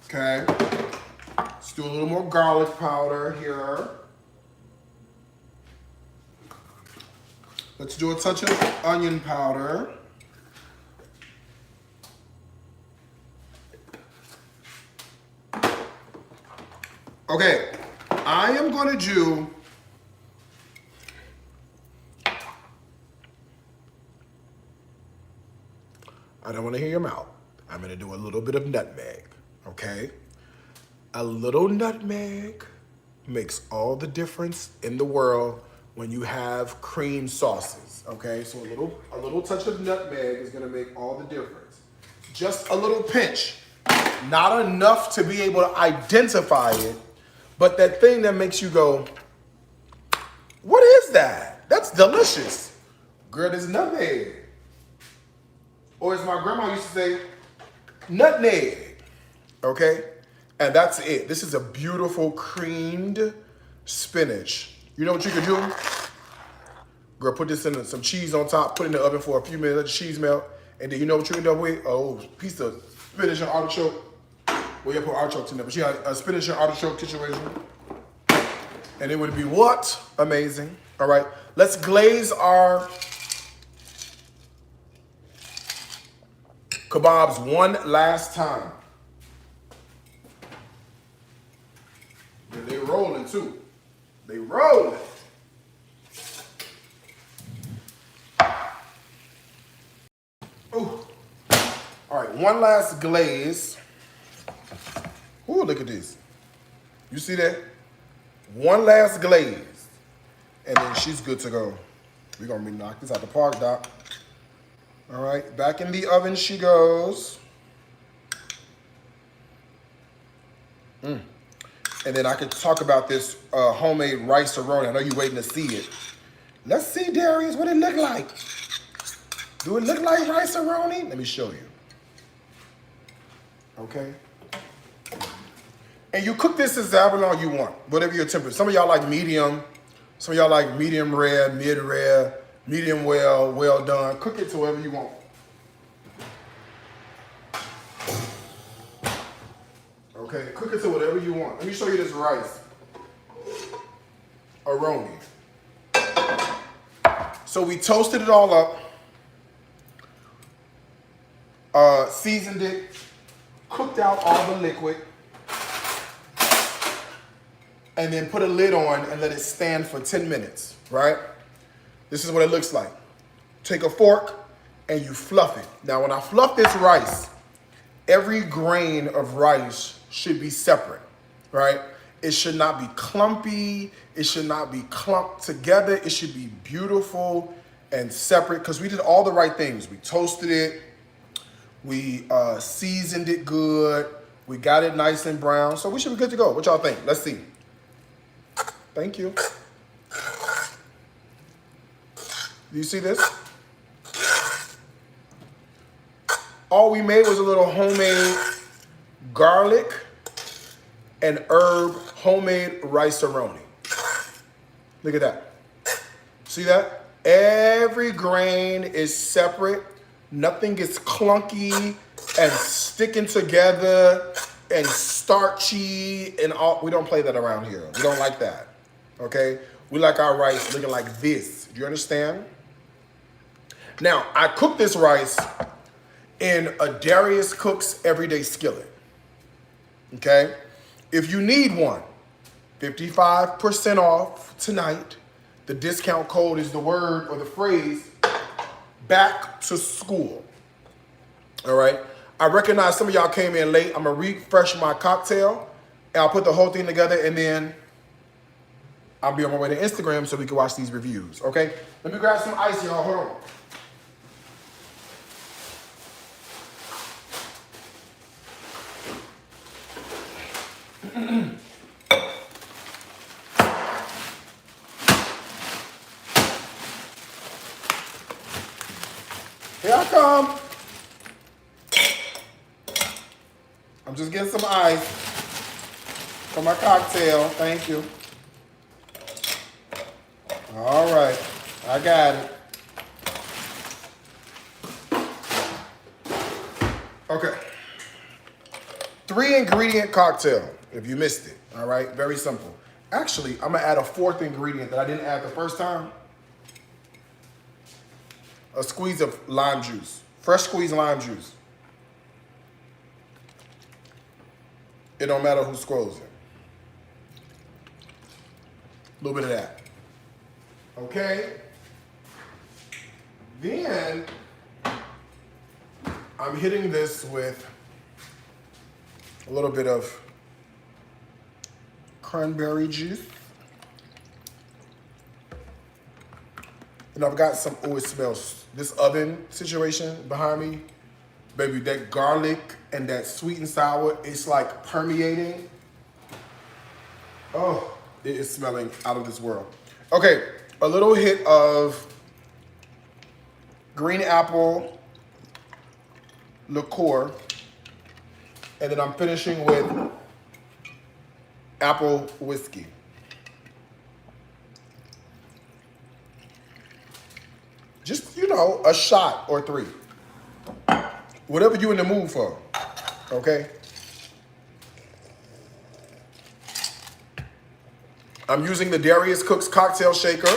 okay? Let's do a little more garlic powder here. Let's do a touch of onion powder. Okay, I am gonna do I don't want to hear your mouth. I'm going to do a little bit of nutmeg, okay? A little nutmeg makes all the difference in the world when you have cream sauces, okay? So a little touch of nutmeg is going to make all the difference. Just a little pinch. Not enough to be able to identify it, but that thing that makes you go, what is that? That's delicious. Girl, it's nutmeg. Or as my grandma used to say, nutmeg, okay? And that's it. This is a beautiful creamed spinach. You know what you could do? Girl, put this in some cheese on top, put it in the oven for a few minutes, let the cheese melt, and then you know what you can do with? Oh, piece of spinach and artichoke. Well, you put artichokes in there, but you had a spinach and artichoke situation. And it would be what? Amazing. All right, let's glaze our kebabs one last time. And they rolling too. They rolling. Ooh. All right, one last glaze. Ooh, look at this. You see that? One last glaze. And then she's good to go. We're gonna be knock this out the park, Doc. All right, back in the oven she goes. And then I could talk about this homemade rice-a-roni. I know you're waiting to see it. Let's see, Darius, what it look like. Do it look like rice-a-roni? Let me show you. Okay. And you cook this as however long you want, whatever your temperature. Some of y'all like medium. Some of y'all like medium rare, mid rare, medium well, well done. Cook it to whatever you want. Okay, cook it to whatever you want. Let me show you this rice. Aroni. So we toasted it all up, seasoned it, cooked out all the liquid, and then put a lid on and let it stand for 10 minutes, right? This is what it looks like. Take a fork and you fluff it. Now, when I fluff this rice, every grain of rice should be separate, right? It should not be clumpy. It should not be clumped together. It should be beautiful and separate because we did all the right things. We toasted it. We seasoned it good. We got it nice and brown. So we should be good to go. What y'all think? Let's see. Thank you. Do you see this? All we made was a little homemade garlic and herb homemade rice-a-roni. Look at that. See that? Every grain is separate. Nothing gets clunky and sticking together and starchy and all. We don't play that around here. We don't like that. Okay? We like our rice looking like this. Do you understand? Now, I cook this rice in a Darius Cooks Everyday Skillet. Okay? If you need one, 55% off tonight. The discount code is the word or the phrase back to school. All right? I recognize some of y'all came in late. I'm going to refresh my cocktail, and I'll put the whole thing together, and then I'll be on my way to Instagram so we can watch these reviews, okay? Let me grab some ice, y'all. Hold on. Here I come. I'm just getting some ice for my cocktail. Thank you. All right, I got it. Okay. 3-ingredient cocktail, if you missed it, all right? Very simple. Actually, I'm gonna add a 4th ingredient that I didn't add the first time. a squeeze of lime juice. Fresh squeezed lime juice. It don't matter who scrolls it. A little bit of that. Okay? Then I'm hitting this with a little bit of cranberry juice. And I've got some, oh, it smells, this oven situation behind me, baby, that garlic and that sweet and sour, it's like permeating. Oh, it is smelling out of this world. Okay, a little hit of green apple liqueur, and then I'm finishing with apple whiskey. Just, you know, a shot or 3. Whatever you're in the mood for, okay? I'm using the Darius Cooks cocktail shaker.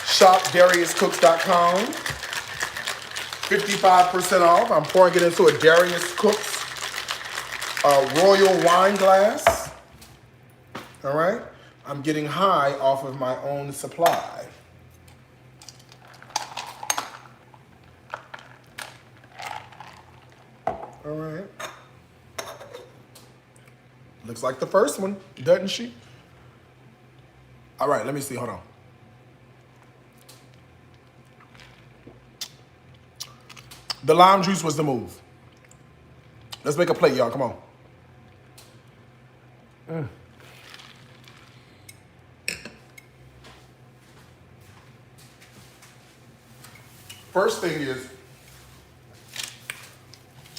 Shop DariusCooks.com. 55% off. I'm pouring it into a Darius Cooks royal wine glass. All right? I'm getting high off of my own supply. All right. Looks like the first one, doesn't she? All right, let me see. Hold on. The lime juice was the move. Let's make a plate, y'all. Come on. First thing is,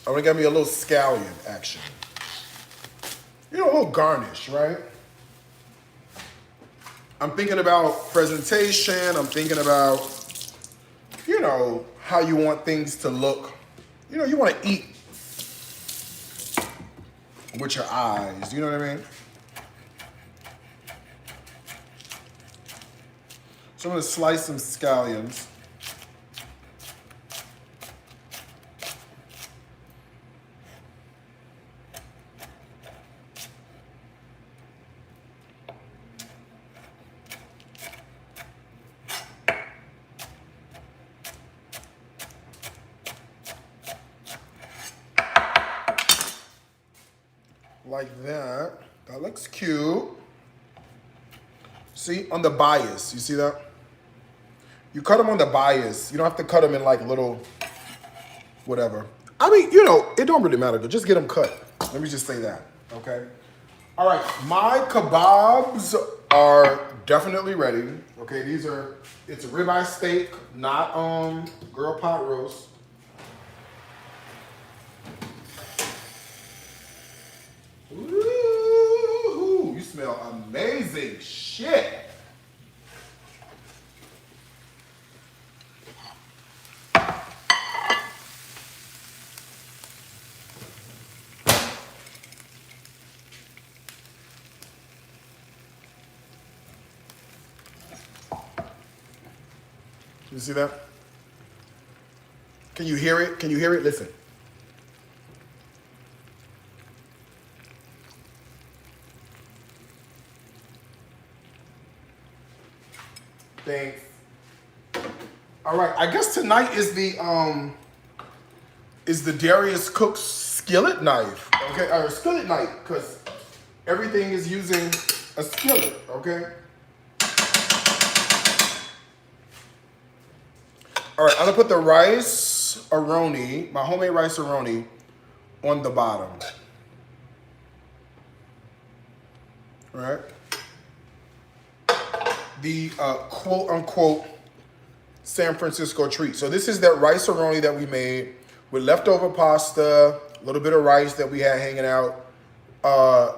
I'm gonna get me a little scallion action. You know, a little garnish, right? I'm thinking about presentation. I'm thinking about, you know, how you want things to look. You know, you want to eat with your eyes. You know what I mean? So I'm gonna slice some scallions. Like that. That looks cute. See, on the bias, you see that? You cut them on the bias. You don't have to cut them in like little, whatever. I mean, you know, it don't really matter. Just get them cut. Let me just say that, okay? All right, my kebabs are definitely ready. Okay, it's a ribeye steak, not grill pot roast. Ooh, you smell amazing shit. You see that? Can you hear it? Can you hear it? Listen. Thanks. All right, I guess tonight is the Darius Cooks skillet knife, okay, or skillet knife, because everything is using a skillet, okay. All right, I'm gonna put the rice aroni, my homemade rice aroni, on the bottom. All right. The quote unquote San Francisco treat. So this is that rice aroni that we made with leftover pasta, a little bit of rice that we had hanging out,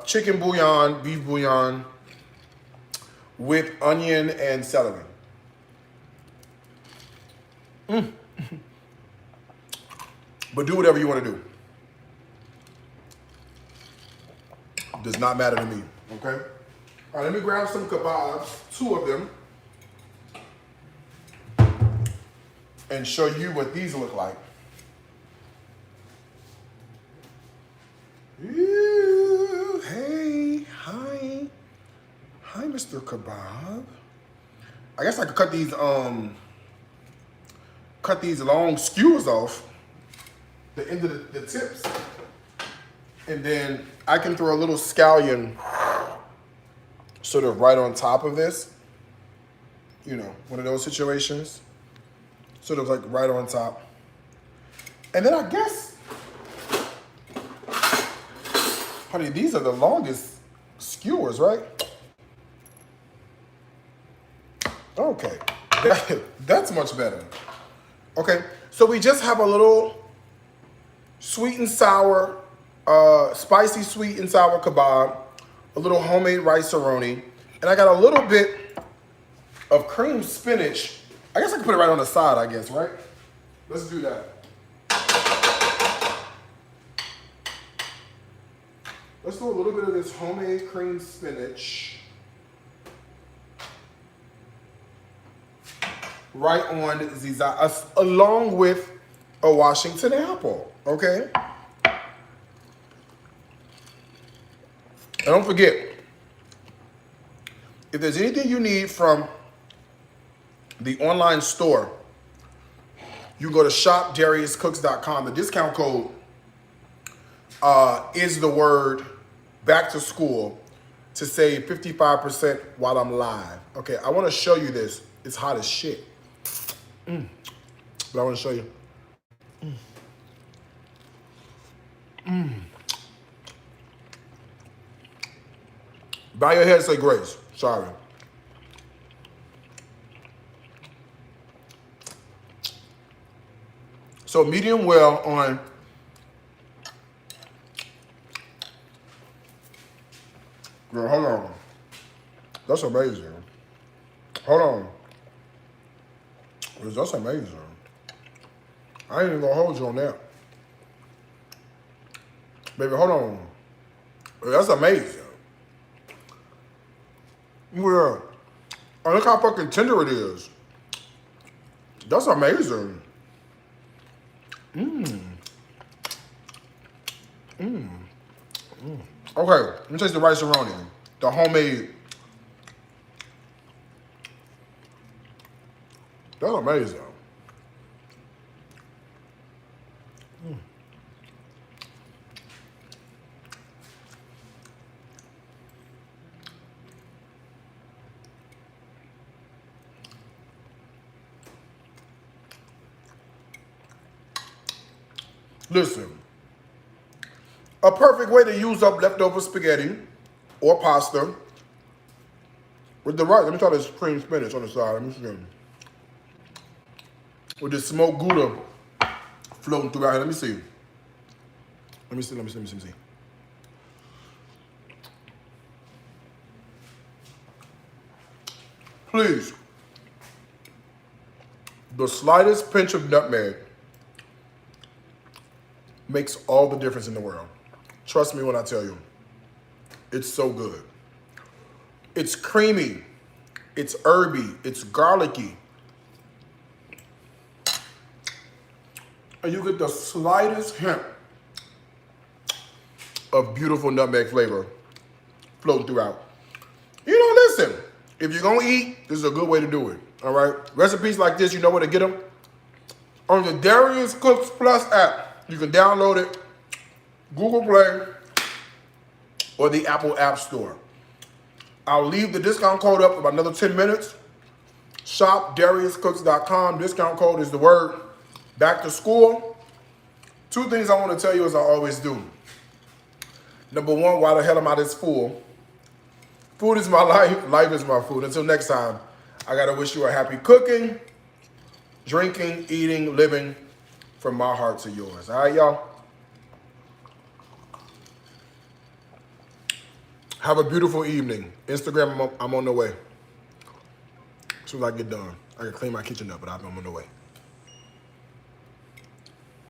chicken bouillon, beef bouillon, with onion and celery. But do whatever you want to do. Does not matter to me, okay? All right, let me grab some kebabs, 2 of them. and show you what these look like. Ew, hey, hi. Hi, Mr. Kebab. I guess I could cut these long skewers off the end of the tips. And then I can throw a little scallion sort of right on top of this. You know, one of those situations. Sort of like right on top. And then I guess, honey, these are the longest skewers, right? Okay, that's much better. Okay, so we just have a little sweet and sour, spicy sweet and sour kebab, a little homemade rice-a-roni, and I got a little bit of creamed spinach. I guess I can put it right on the side, I guess, right? Let's do that. Let's do a little bit of this homemade creamed spinach right on the side, along with a Washington apple, okay? And don't forget, if there's anything you need from the online store, you can go to shopdariuscooks.com. The discount code is the word back to school to save 55% while I'm live. Okay, I want to show you this. It's hot as shit. But I want to show you. Bow your head, say grace. Sorry. So medium well on girl, hold on. That's amazing. Hold on. That's amazing. I ain't even gonna hold you on that. Baby, hold on. That's amazing. Yeah. Oh, look how fucking tender it is. That's amazing. Okay, let me taste the rice-a-roni. The homemade. That's amazing. Listen, a perfect way to use up leftover spaghetti or pasta with the rice. Let me try this cream spinach on the side. Let me see. With this smoked Gouda floating throughout here. Let me see. Let me see. Please, the slightest pinch of nutmeg makes all the difference in the world. Trust me when I tell you. It's so good. It's creamy. It's herby. It's garlicky. And you get the slightest hint of beautiful nutmeg flavor floating throughout. You know, listen, if you're gonna eat, this is a good way to do it, all right? Recipes like this, you know where to get them? On the Darius Cooks Plus app. You can download it, Google Play, or the Apple App Store. I'll leave the discount code up for about another 10 minutes. ShopDariusCooks.com. Discount code is the word back to school. Two things I want to tell you as I always do. Number one, why the hell am I this fool? Food is my life. Life is my food. Until next time, I got to wish you a happy cooking, drinking, eating, living from my heart to yours. All right, y'all? Have a beautiful evening. Instagram, I'm on the way. As soon as I get done. I can clean my kitchen up, but I'm on the way.